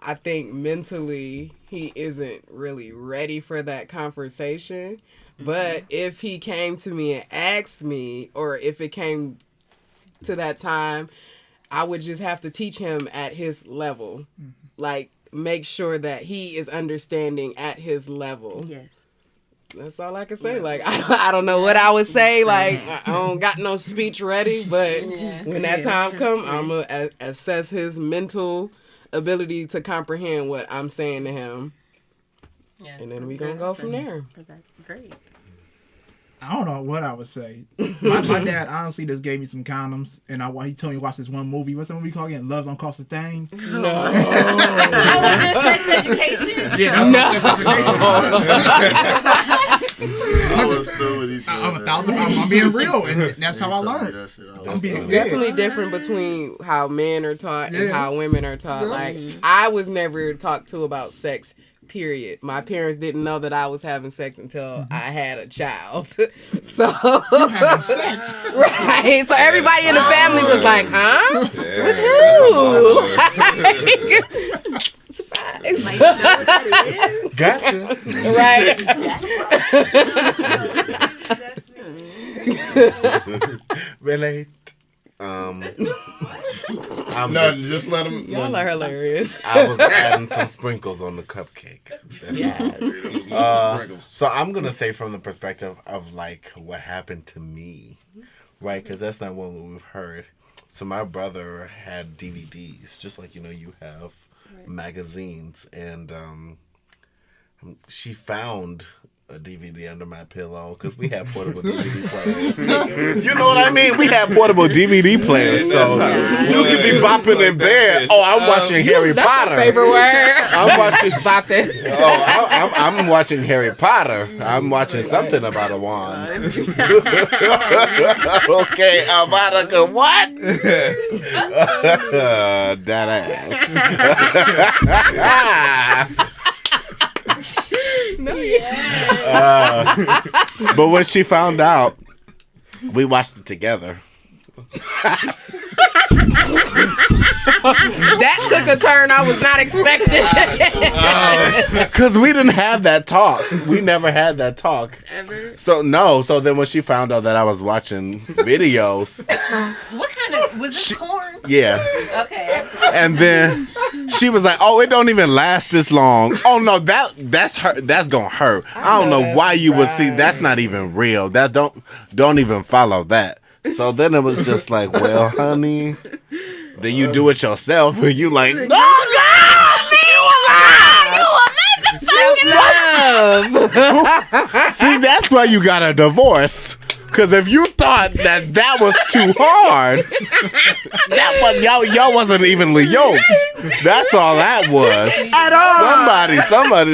I think mentally he isn't really ready for that conversation. But if he came to me and asked me, or if it came to that time, I would just have to teach him at his level. Like, make sure that he is understanding at his level. Yes. That's all I can say. Like, I don't know what I would say. Like, I don't got no speech ready. But when that time comes, I'm going to assess his mental ability to comprehend what I'm saying to him. Yeah. And then we going to go from there. Great. I don't know what I would say. My dad honestly just gave me some condoms, and he told me to watch this one movie. What's the movie called again? Love Don't Cost a Thing? No. That was sex education? Yeah, that's sex education. I was through what he said. I'm being real, and that's how I learned. It's definitely different between how men are taught and how women are taught. Like, I was never talked to about sex, period. My parents didn't know that I was having sex until I had a child. So you having sex, right? So everybody in the family was like, "Huh? With who?" Surprise! Gotcha. Right. Relate. Just let them. Y'all are hilarious. I was adding some sprinkles on the cupcake. So I'm gonna say from the perspective of like what happened to me, right? Because that's not what we've heard. So my brother had DVDs, just like you have magazines, and she found a DVD under my pillow because we had portable DVD players. You know what I mean? We had portable DVD players, so you could be bopping in bed. Oh, I'm watching Harry Potter. That's my favorite word. I'm watching bopping. Oh, I'm watching Harry Potter. I'm watching something about a wand. Okay, about a what? That ass. No, but when she found out, we watched it together. That took a turn I was not expecting. Because we didn't have that talk. We never had that talk. Ever? So then when she found out that I was watching videos. What kind of, was this porn? Yeah. Okay, absolutely. And then she was like, "Oh, it don't even last this long." Oh no, that's gonna hurt. I don't know why you would see. That's not even real. That don't even follow that. So then it was just like, well, honey, then you do it yourself, and you like, oh God, you alive! See, that's why you got a divorce. Because if you thought that was too hard, that was y'all wasn't evenly yoked. That's all that was. At all.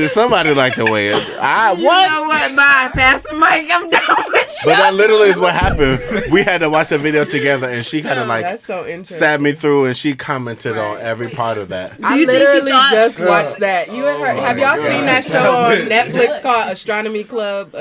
Somebody liked the way it. You know what? Bye, Pastor Mike. I'm done with you. But that literally is what happened. We had to watch the video together, and she kind of That's so interesting. sat me through, and she commented on every part of that. I literally just watched that. You and her, have y'all seen that show on Netflix called Astronomy Club?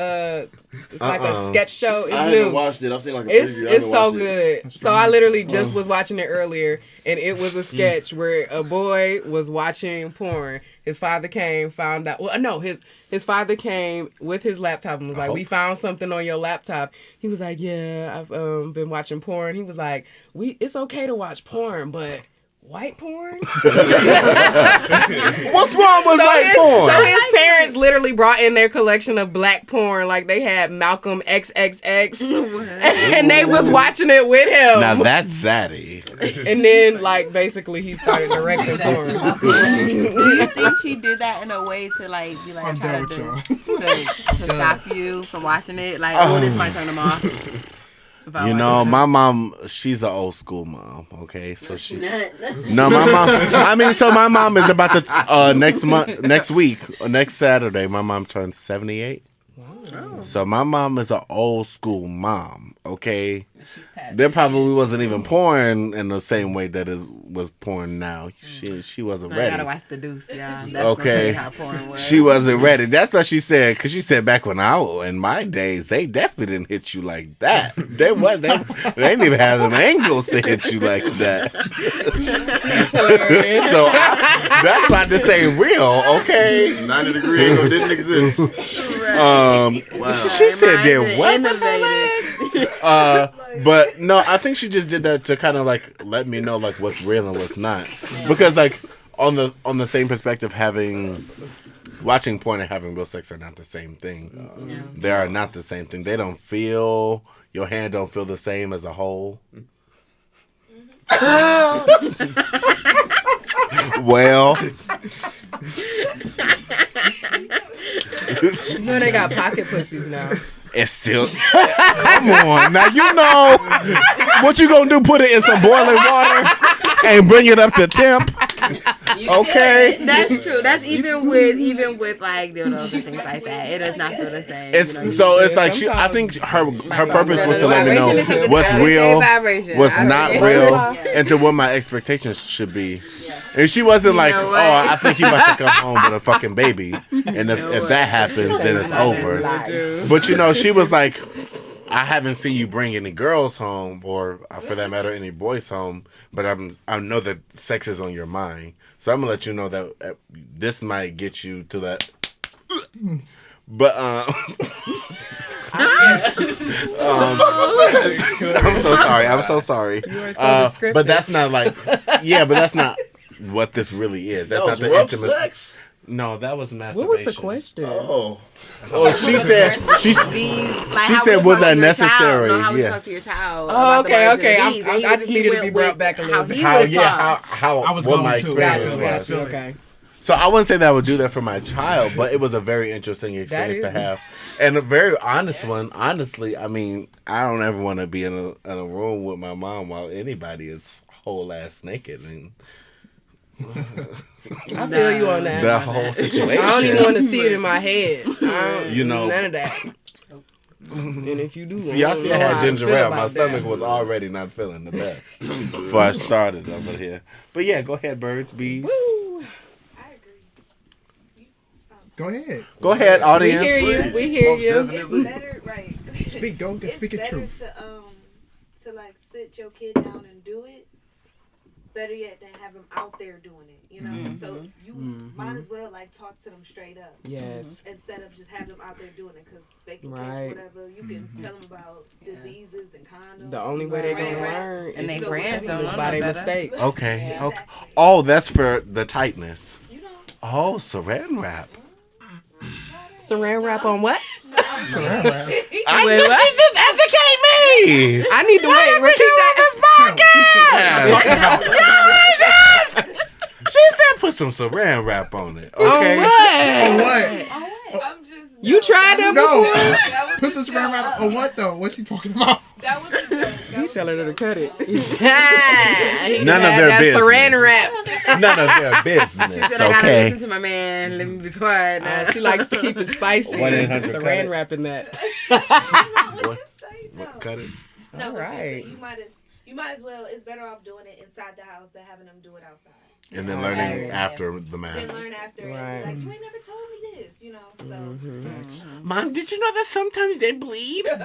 It's like a sketch show. It's I new. haven't watched it. I've seen like a preview. It's so good. So I literally just was watching it earlier, and it was a sketch where a boy was watching porn. His father came, found out. Well, no, his father came with his laptop and was like, "We found something on your laptop." He was like, "Yeah, I've been watching porn." He was like, "It's okay to watch porn, but." White porn? What's wrong with white porn? So his parents literally brought in their collection of black porn. Like they had Malcolm XXX. And they was watching it with him. Now that's zaddy. And then like basically he started directing porn. Do you think she did that in a way to like be like try to stop you from watching it? Like, this might turn them off. You know, my mom, she's an old school mom, okay? So No, my mom, my mom is about to, next Saturday, my mom turns 78. Wow. So my mom is an old school mom, okay? There probably wasn't even porn in the same way that it was porn now. She wasn't ready. I gotta watch the Deuce, yeah. That's okay. how porn was. She wasn't ready. That's what she said. Because she said back in my days, they definitely didn't hit you like that. They didn't even have them angles to hit you like that. So that's not the same real, okay? 90-degree angle didn't exist. Wow. She said that what? But no, I think she just did that to kind of like let me know like what's real and what's not. Because like on the same perspective, watching porn and having real sex are not the same thing. They are not the same thing. They don't feel, your hand don't feel the same as a whole. Well. You know they got pocket pussies now. It's still. Come on. Now, you know what you gonna do? Put it in some boiling water and bring it up to temp. Okay. That's true. That's even with like dildos and things like that. It does not feel the same. It's like I think her purpose was to let me know what's real, what's not real, and to what my expectations should be. And she wasn't like, "Oh, I think you about to come home with a fucking baby," and if that happens, then it's over. But you know, she was like, "I haven't seen you bring any girls home, or for that matter, any boys home. But I know that sex is on your mind, so I'm gonna let you know that this might get you to that." But I'm so sorry. But that's not like, but that's not what this really is. That's not the intimacy. Sex? No, that was masturbation. What was the question? She said was that necessary? How we talk to your child. Oh, okay. I just needed to be brought back a little bit. How I was what going my to. experience was. Okay. So I wouldn't say that I would do that for my child, but it was a very interesting experience to have, and a very honest one. Honestly, I mean, I don't ever want to be in a room with my mom while anybody is whole ass naked and. I feel you on that. The whole situation. I don't even want to see it in my head. You know, none of that. And if you do, y'all see I had ginger ale. My stomach was already not feeling the best before I started over here. But yeah, go ahead, birds, bees. I agree. Go ahead. Go ahead, audience. We hear you. It's better, right? Speak it true. To like sit your kid down and do it. Better yet than have them out there doing it, you know. So you might as well like talk to them straight up. Yes. Instead of just have them out there doing it, because they can catch whatever. You can tell them about diseases and condoms. The only way they're gonna learn and they friends don't is by their mistakes. Okay. Okay. Oh, that's for the tightness. Oh, saran wrap. Saran wrap on what? Saran wrap. Wait, what? She just educate me. I need to wait. Repeat that. She said put some saran wrap on it. Okay. On what? What? I'm just. You tried that before? That Put some saran wrap on what though? What's she talking about? That was a joke. He telling her to cut it. None of their business. Saran wrap. None of their business. She said, I gotta listen to my man. Let me be quiet now. She likes to keep it spicy. 1-800 cut Saran it. wrapping that. What? Cut it. No, All but seriously, right. you might as well. It's better off doing it inside the house than having them do it outside. And then learning after the Then man. learn after Right. and be like, you ain't never told me this, you know. So Mom, did you know that sometimes they bleed? you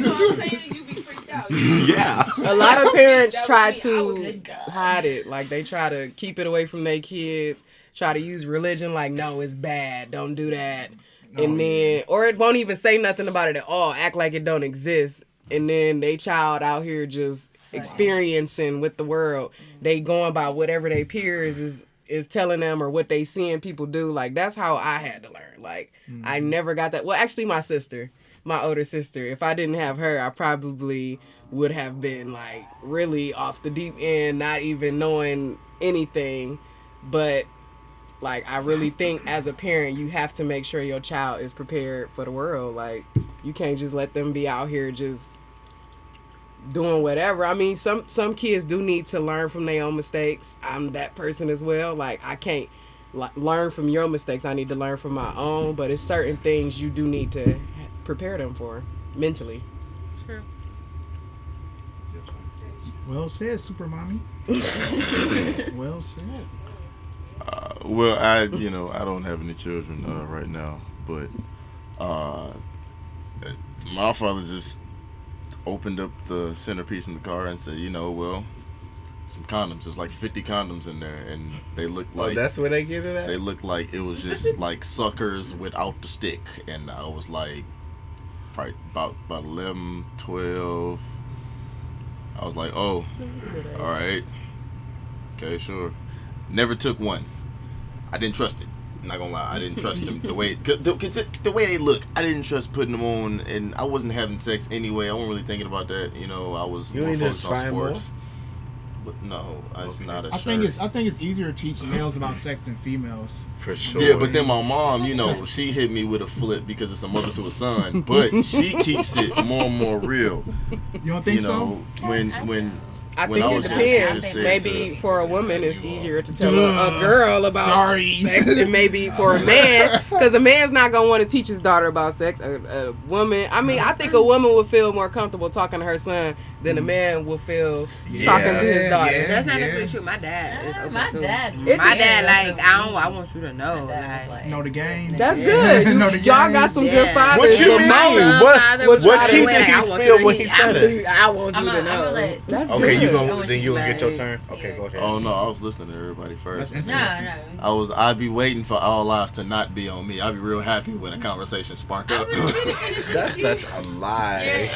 know what I'm saying? You be freaked out. Yeah. A lot of parents That try was me. I was to like, hide it. Like they try to keep it away from their kids. Try to use religion like, no, it's bad. Don't do that. And then, or it won't even say nothing about it at all. Act like it don't exist. And then they child out here just experiencing with the world. They going by whatever their peers is telling them or what they seeing people do. Like that's how I had to learn. Like I never got that. Well, actually my sister, my older sister, if I didn't have her, I probably would have been like really off the deep end, not even knowing anything. But like I really think as a parent, you have to make sure your child is prepared for the world. Like you can't just let them be out here just doing whatever. I mean, some kids do need to learn from their own mistakes. I'm that person as well. Like I can't learn from your mistakes. I need to learn from my own. But it's certain things you do need to prepare them for mentally. True. Well said, Super Mommy. Well said. Well, I don't have any children right now, but my father just opened up the centerpiece in the car and said, some condoms. There's like 50 condoms in there, and they look like that's where they get it at? They look like it was just like suckers without the stick, and I was like, probably about 11, 12. I was like, oh, all right, okay, sure. Never took one. I didn't trust it. I'm not gonna lie, I didn't trust them the way they look. I didn't trust putting them on, and I wasn't having sex anyway. I wasn't really thinking about that. I was You more ain't just focused on trying sports. But no, it's not a I shirt. think it's easier to teach males about sex than females. For sure. Yeah, but then my mom, she hit me with a flip because it's a mother to a son. But she keeps it more and more real. You don't think so? When I when think I it was depends. just said Maybe to- for a woman, it's easier to tell a girl about Sorry. sex than maybe for a man, because a man's not gonna want to teach his daughter about sex. A woman, I mean, I think a woman would feel more comfortable talking to her son than a man will feel talking to his daughter. Yeah. That's not necessarily true. My dad is open My to dad. it. My dad, like, I want you to know. Like, Know the game. That's good. Know the Y'all game. got some Yeah. good fathers. What you but mean? most Father What would try to teeth win, did like, he I want spill you when to- he said it? I want you to know. That's Okay, good. then you gonna get your turn. Okay, go ahead. Oh no, I was listening to everybody first. That's No, interesting. no. I'd be waiting for all eyes to not be on me. I'd be real happy when a conversation spark up. That's such a lie.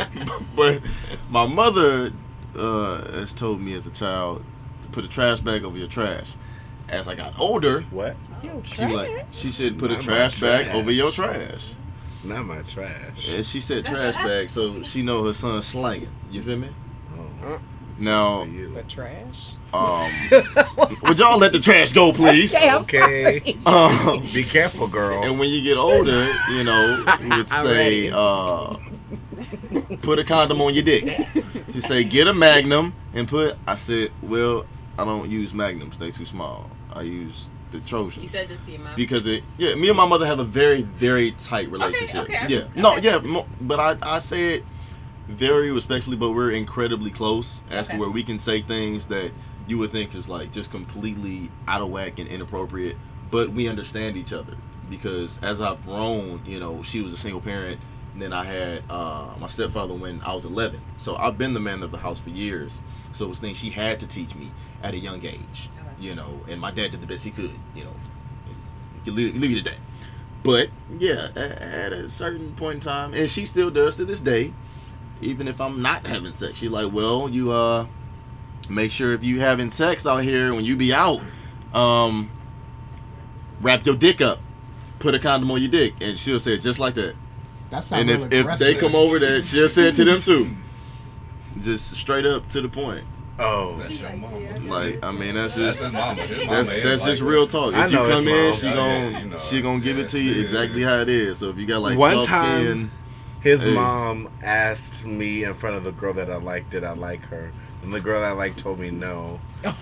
But my mother has told me as a child to put a trash bag over your trash. As I got older, What? she said put a Not my trash bag trash. over your trash. Not my trash. And she said trash bag, so she know her son's slanging. You feel me? Oh, Now, for you. But trash. would y'all let the trash go, please? Okay. Um, Be careful, girl. and when you get older, you would say, put a condom on your dick. You say, get a Magnum and put. I said, well, I don't use Magnums; they too small. I use the Trojans. You said this to your mom. Because me and my mother have a very, very tight relationship. okay, Yeah, okay. no, yeah, but I say it very respectfully, but we're incredibly close as to Okay. where we can say things that you would think is like just completely out of whack and inappropriate, but we understand each other because as I've grown, she was a single parent, and then I had my stepfather when I was 11, so I've been the man of the house for years. So it was things she had to teach me at a young age, and my dad did the best he could, you leave it at that. But yeah, at a certain point in time, and she still does to this day, even if I'm not having sex, she's like, well, you make sure if you having sex out here when you be out, wrap your dick up, put a condom on your dick, and she'll say it just like that. That's And if they come over there, she'll say it to them too, just straight up to the point. Oh. That's your mama. Like, I mean, that's That's just his mama. His mama that's is just like real that. talk. I If you know his come in, mom. she Yeah, gon' you know, she gonna give it to you yeah. exactly how it is. So if you got like One soft time- skin, His mom asked me in front of the girl that I liked, did I like her? And the girl I liked told me no.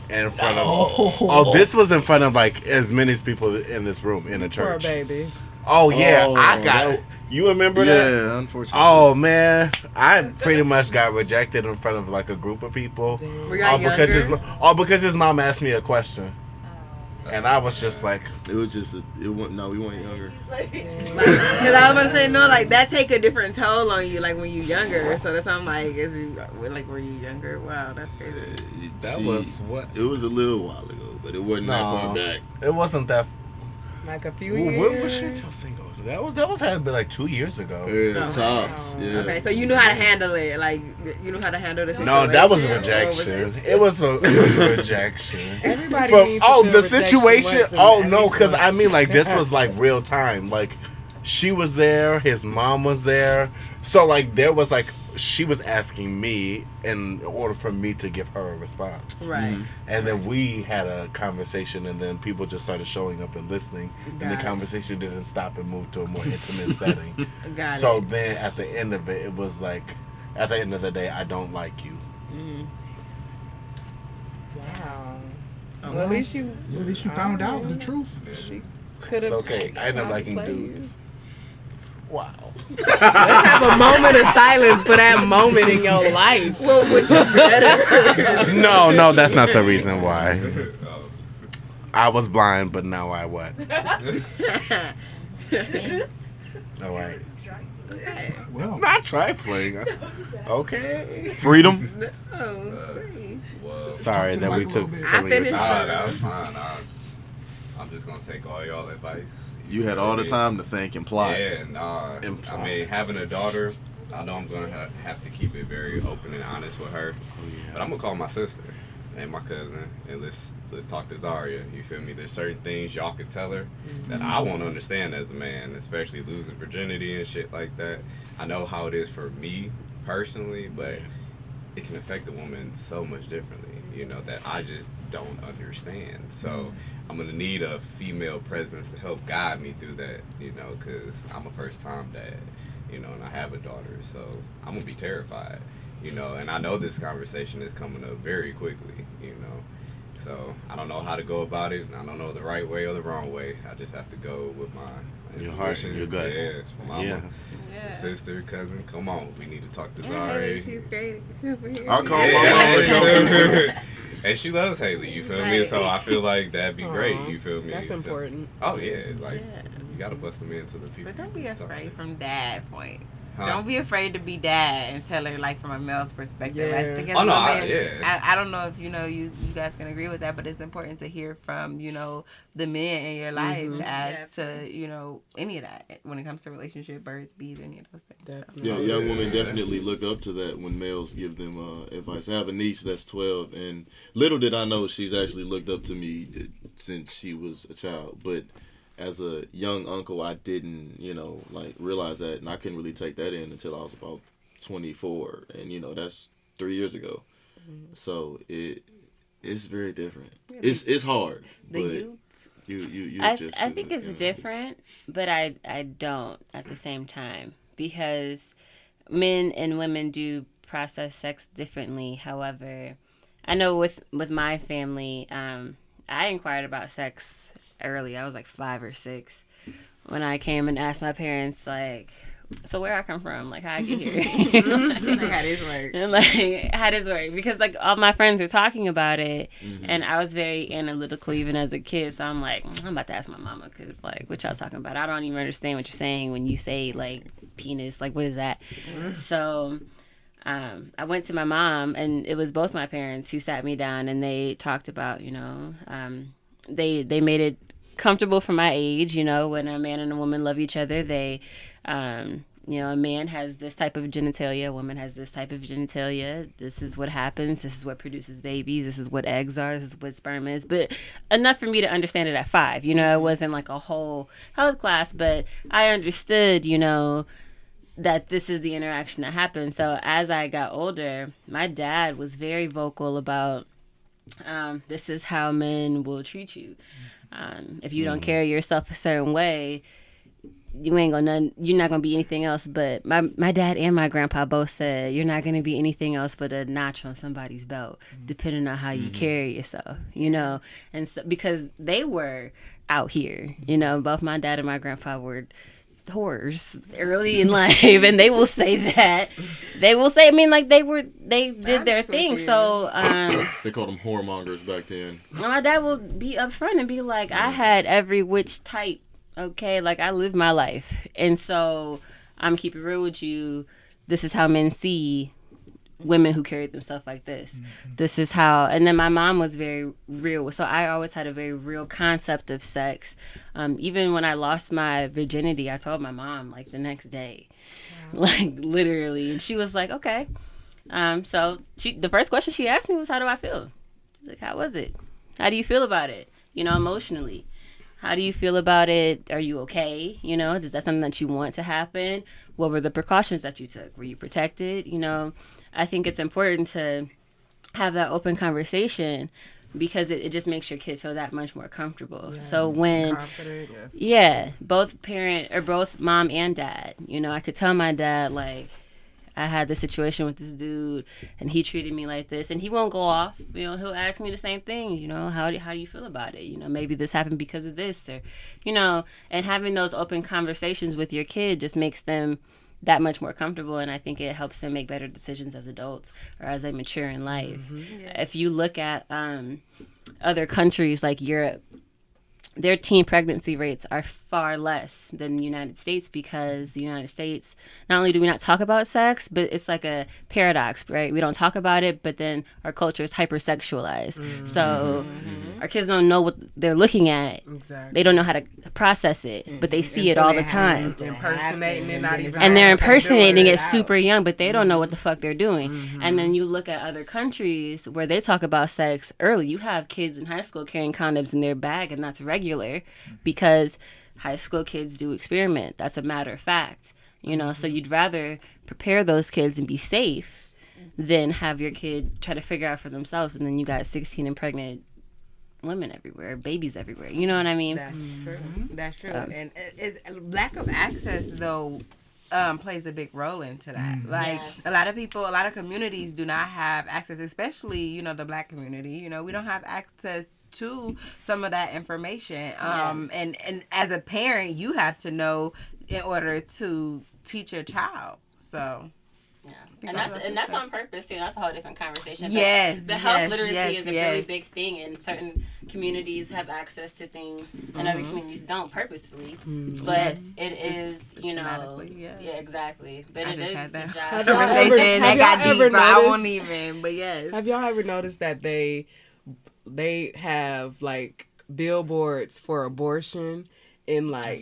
In front of this was in front of like as many people in this room in a church. Poor baby. Oh yeah, I got it. You remember that? Yeah, unfortunately. Oh man, I pretty much got rejected in front of like a group of people. Because his mom asked me a question. And I was just like, we weren't younger. Because I was gonna say no, like that take a different toll on you, like when you're younger. So that's why I'm like, were you younger? Wow, that's crazy. That was what? It was a little while ago, but it wasn't that far back. It wasn't that. Like a few years. When was Chantel single? That was had to be like 2 years ago. Yeah, tops. Yeah. Okay, so you knew how to handle it. Like you knew how to handle the situation. No, that was a rejection. It was a rejection. Everybody From, needs the situation. Oh no, because I mean like this was like real time. Like she was there, his mom was there. So like there was like she was asking me in order for me to give her a response. Right. Mm-hmm. And then we had a conversation and then people just started showing up and listening. And the conversation didn't stop and moved to a more intimate setting. So then at the end of it, it was like, at the end of the day, I don't like you. Mm-hmm. Wow. Well, at least you found out the truth. It's okay. I end up liking dudes. Wow. Let's have a moment of silence for that moment in your life. Well, which is better? No, that's not the reason why. I was blind, but now I what? All right. Okay. Well, not trifling. Okay. Freedom. Sorry that we took some of your time. That was fine. I'm just gonna take all y'all advice. You had all the time to think and plot. Yeah, nah. I mean, having a daughter, I know I'm gonna have to keep it very open and honest with her. But I'm gonna call my sister and my cousin and let's talk to Zaria. You feel me? There's certain things y'all could tell her that I won't understand as a man, especially losing virginity and shit like that. I know how it is for me personally, but it can affect a woman so much differently, that I just don't understand. So I'm gonna need a female presence to help guide me through that, because I'm a first time dad, and I have a daughter, so I'm gonna be terrified, and I know this conversation is coming up very quickly, so I don't know how to go about it, and I don't know the right way or the wrong way. I just have to go with my your heart and your gut. Yeah, mama, sister, cousin, come on, we need to talk to Zari. She's great. I'll call my mom to come through. And she loves Haley, you feel me? So I feel like that'd be great, you feel me? That's important. Oh yeah, like you gotta bust them into the people. But don't be afraid from dad point. Huh? Don't be afraid to be dad and tell her like from a male's perspective. Yeah. I think as Oh, no, women, I don't know if you guys can agree with that, but it's important to hear from the men in your life as to any of that when it comes to relationship, birds, bees, any of those things. Yeah, young women definitely look up to that when males give them advice. I have a niece that's 12, and little did I know she's actually looked up to me since she was a child, but as a young uncle, I didn't, realize that, and I couldn't really take that in until I was about 24, and that's 3 years ago. Mm-hmm. So it's very different. Yeah, it's hard. The youth. I think it's different, but I don't at the same time, because men and women do process sex differently. However, I know with my family, I inquired about sex early. I was like 5 or 6 when I came and asked my parents, like, so where I come from, like how I get here, like how this work, and like how this work, because like all my friends were talking about it, and I was very analytical even as a kid. So I'm like, I'm about to ask my mama, because like what y'all talking about? I don't even understand what you're saying when you say like penis, like what is that? So I went to my mom, and it was both my parents who sat me down, and they talked about they made it comfortable for my age, when a man and a woman love each other, they a man has this type of genitalia, a woman has this type of genitalia, this is what happens, this is what produces babies, this is what eggs are, this is what sperm is, but enough for me to understand it at 5. It wasn't like a whole health class, but I understood that this is the interaction that happens. So as I got older, my dad was very vocal about this is how men will treat you. If you don't carry yourself a certain way, you're not gonna be anything else. But my dad and my grandpa both said you're not gonna be anything else but a notch on somebody's belt, depending on how you carry yourself, you know. And so, because they were out here, you know, both my dad and my grandpa were whores early in life, and they will say that. They will say, I mean, like they did their thing. So they called them whoremongers back then. my dad will be upfront and be like, I had every witch type. Okay, like I lived my life, and so I'm keeping it real with you. This is how men see women who carry themselves like this. This is how. And then my mom was very real, so I always had a very real concept of sex. Even when I lost my virginity, I told my mom like the next day, like literally, and she was like, okay. So the first question she asked me was, how do I feel? She's like, how was it? How do you feel about it? You know, emotionally. How do you feel about it? Are you okay? You know, is that something that you want to happen? What were the precautions that you took? Were you protected? You know, I think it's important to have that open conversation because it just makes your kid feel that much more comfortable. Yes. So when, confident, both mom and dad, you know, I could tell my dad, like, I had this situation with this dude and he treated me like this, and he won't go off, you know, he'll ask me the same thing, you know, how do you feel about it? You know, maybe this happened because of this, or, you know, and having those open conversations with your kid just makes them that much more comfortable, and I think it helps them make better decisions as adults or as they mature in life. If you look at other countries like Europe, their teen pregnancy rates are far less than the United States, because the United States, not only do we not talk about sex, but it's like a paradox, right? We don't talk about it, but then our culture is hypersexualized. So our kids don't know what they're looking at. Exactly. They don't know how to process it, but they see it all the time. Impersonating it, not even. And they're impersonating it super young, but they don't know what the fuck they're doing. And then you look at other countries where they talk about sex early. You have kids in high school carrying condoms in their bag, and that's regular because high school kids do experiment. That's a matter of fact, you know. So you'd rather prepare those kids and be safe than have your kid try to figure out for themselves, and then you got 16 and pregnant women everywhere, babies everywhere. You know what I mean? That's true. That's true. So, and lack of access, though, plays a big role into that. Like, a lot of people, a lot of communities do not have access, especially, you know, the Black community. You know, we don't have access to some of that information. And as a parent, you have to know in order to teach your child. So and that's on purpose too. That's a whole different conversation. Yes, the health literacy is a really big thing, and certain communities have access to things, and other communities don't purposefully. But it is, you know, exactly. But I it just is had that job. conversation that got deep, so I won't even. But yes, have y'all ever noticed that they have like billboards for abortion in like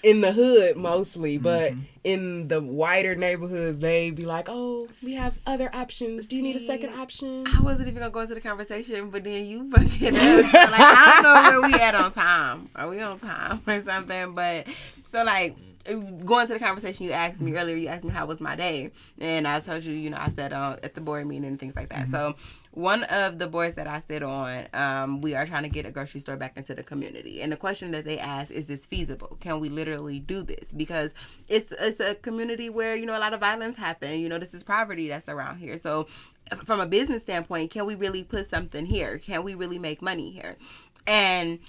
in the hood mostly, but in the wider neighborhoods they be like, oh, we have other options. Do you need a second option? I wasn't even gonna go into the conversation, but then you fucking like, I don't know where we at on time. Are we on time or something? But so like, going to the conversation you asked me earlier, you asked me how was my day, and I told you, you know, I said at the board meeting and things like that. So one of the boards that I sit on, we are trying to get a grocery store back into the community, and the question that they ask is this feasible? Can we literally do this? Because it's a community where, you know, a lot of violence happen. You know, this is poverty that's around here. So from a business standpoint, can we really put something here? Can we really make money here? And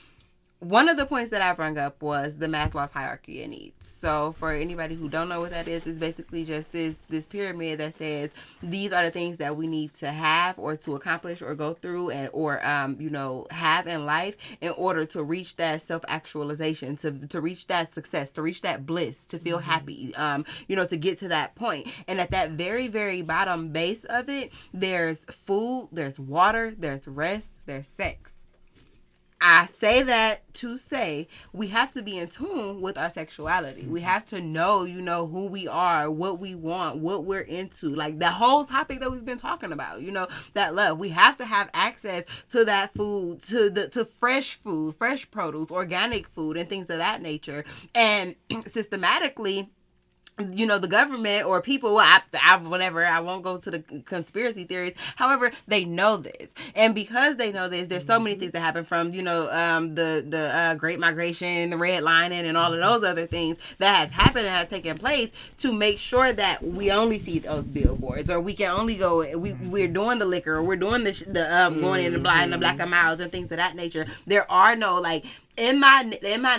one of the points that I brought up was the Maslow's hierarchy of needs. So for anybody who don't know what that is, it's basically just this pyramid that says these are the things that we need to have or to accomplish or go through or you know, have in life in order to reach that self-actualization, to reach that success, to reach that bliss, to feel happy, you know, to get to that point. And at that very, very bottom base of it, there's food, there's water, there's rest, there's sex. I say that to say we have to be in tune with our sexuality. We have to know, you know, who we are, what we want, what we're into. Like the whole topic that we've been talking about, you know, that love. We have to have access to that food, to fresh food, fresh produce, organic food, and things of that nature. And systematically, the government or people, whatever, I won't go to the conspiracy theories. However, they know this. And because they know this, there's so many things that happen from, the Great Migration, the redlining, and all of those other things that has happened and has taken place to make sure that we only see those billboards, or we can only go, we're doing the liquor, or we're doing the going in the black and miles and things of that nature. There are no, like, in my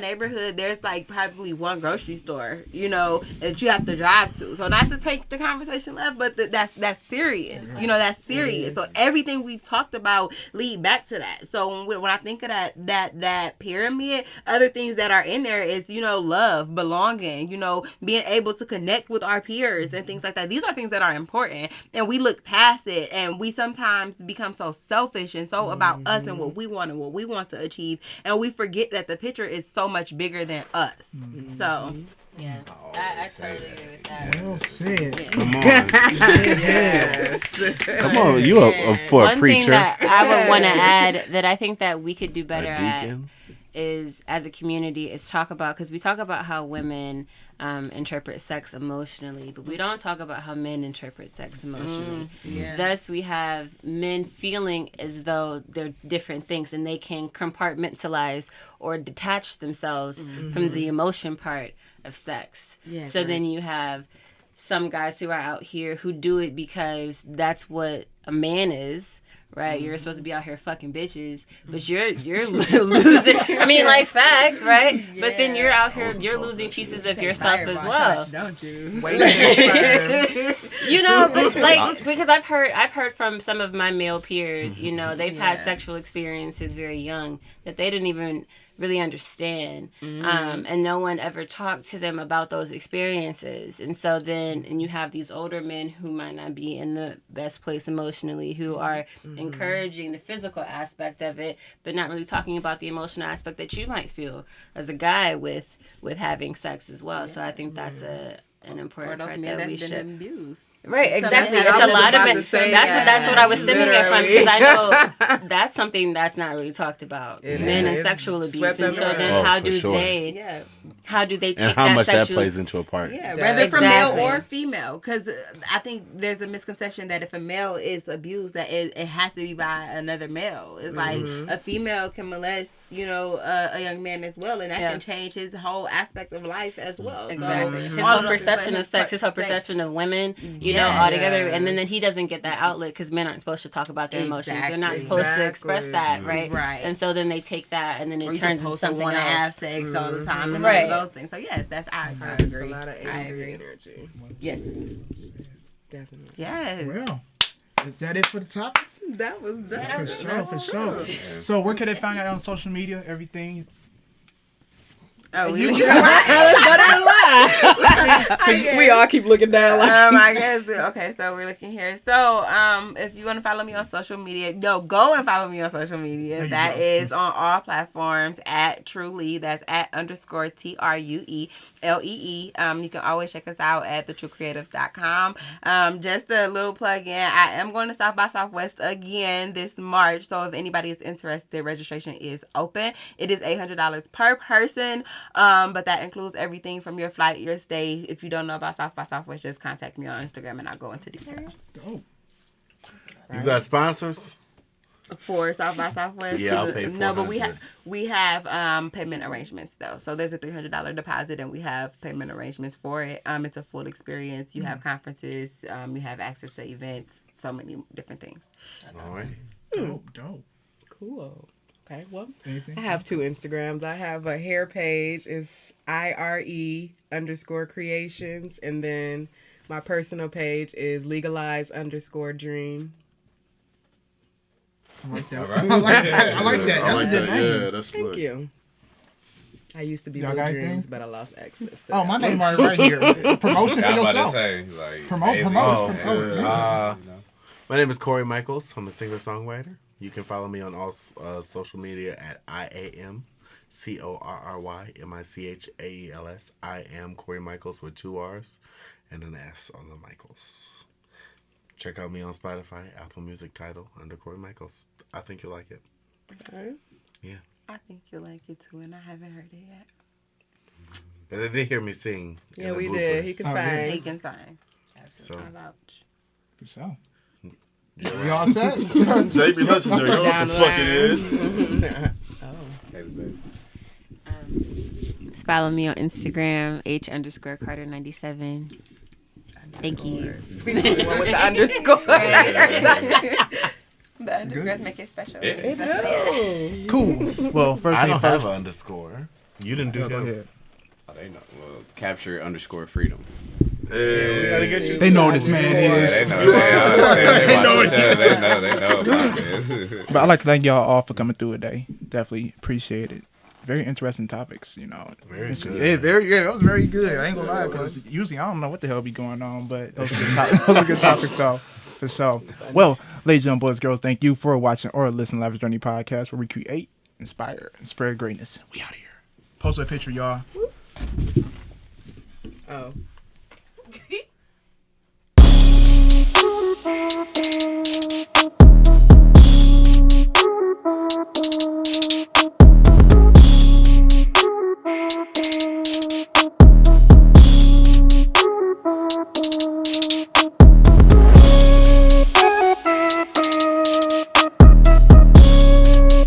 neighborhood, there's like probably one grocery store, that you have to drive to. So not to take the conversation left, but that's serious. That's serious. So everything we've talked about lead back to that. So when I think of that pyramid, other things that are in there is love, belonging, being able to connect with our peers and things like that. These are things that are important, and we look past it, and we sometimes become so selfish and so about us and what we want and what we want to achieve, and we forget that the picture is so much bigger than us. So yeah, I totally agree with that. Well said. Come on. Yes. Come on, you are for a preacher. One thing that I would want to add that I think that we could do better at is, as a community, is talk about, because we talk about how women interpret sex emotionally, but we don't talk about how men interpret sex emotionally. Thus, we have men feeling as though they're different things, and they can compartmentalize or detach themselves from the emotion part of sex. So then you have some guys who are out here who do it because that's what a man is. Right, you're supposed to be out here fucking bitches, but you're losing. I mean, like, facts, right? Yeah. But then you're out here, you're losing pieces of yourself as well, don't you? But like, because I've heard from some of my male peers, they've had sexual experiences very young that they didn't even really understand, and no one ever talked to them about those experiences. And so then, and you have these older men who might not be in the best place emotionally, who are encouraging the physical aspect of it, but not really talking about the emotional aspect that you might feel as a guy with having sex as well. So I think that's an important part that we should abuse. Right, exactly. It's a lot of it. That's what I was stemming it from, because I know that's something that's not really talked about. Men and sexual abuse, and so then how do they take and how that much sexual... that plays into a part? Yeah, whether from male or female, because I think there's a misconception that if a male is abused, that it has to be by another male. It's like a female can molest, a young man as well, and that can change his whole aspect of life as well. Exactly. So, his whole perception of sex, his whole perception of women, all together, and then he doesn't get that outlet because men aren't supposed to talk about their emotions. They're not supposed to express that, right? Right. And so then they take that, and then it turns into something else. Have sex all the time, and all those things. So yes, I agree. A lot of angry energy. Yes. Definitely. Yes. Well, is that it for the topics? That was for sure. So where can they find out on social media? Everything. Oh, let's go down the line. We all keep looking down. I guess. Okay, so we're looking here. So, if you want to follow me on social media, go and follow me on social media. That is on all platforms at Truly. That's at _TRUELEE. You can always check us out at thetruecreatives.com. Just a little plug in. I am going to South by Southwest again this March. So if anybody is interested, registration is open. It is $800 per person. But that includes everything from your flight, your stay. If you don't know about South by Southwest, just contact me on Instagram and I'll go into detail. Dope. You got sponsors? For South by Southwest? Yeah, I'll pay $400. No, but we have payment arrangements though. So there's a $300 deposit and we have payment arrangements for it. It's a full experience. You have conferences, you have access to events, so many different things. All right. Dope. Cool. Okay, well, I have 2 Instagrams. I have a hair page. It's IRE_creations. And then my personal page is legalize_dream. I like that. I like that. That's a good name. Yeah, that's Thank you. I used to be Blue Dreams, but I lost access to my name right here. Promotion for yourself. I was about to say, like, promote. My name is Corey Michaels. I'm a singer-songwriter. You can follow me on all social media at IAMCORRYMICHAELS. I am Corey Michaels with 2 R's and an S on the Michaels. Check out me on Spotify, Apple Music, Tidal under Corey Michaels. I think you'll like it. Okay. Yeah. I think you'll like it too, and I haven't heard it yet. But they did hear me sing. Yeah, we did. He can sing. He can sing. So. I vouch. For sure. We all set? JB, listen to you know what the fuck it is. Just follow me on Instagram, H_Carter97. Thank you. With the underscore. The underscores make it special. It do. Cool. Well, first I thing don't first. have an underscore. You didn't do Go that. ahead. Oh, they know. Well, capture _freedom. Hey. We gotta get you. They know what this man is. They know. They know about this. But I'd like to thank y'all all for coming through today. Definitely appreciate it. Very interesting topics, you know. Very good. Yeah, that was very good. I ain't gonna lie, because usually I don't know what the hell be going on, but those are good topics. Those are good topics, though, for sure. Well, ladies and boys, girls, thank you for watching or listening to Lavish Journey podcast, where we create, inspire, and spread greatness. We out of here. Post a picture, y'all. Oh.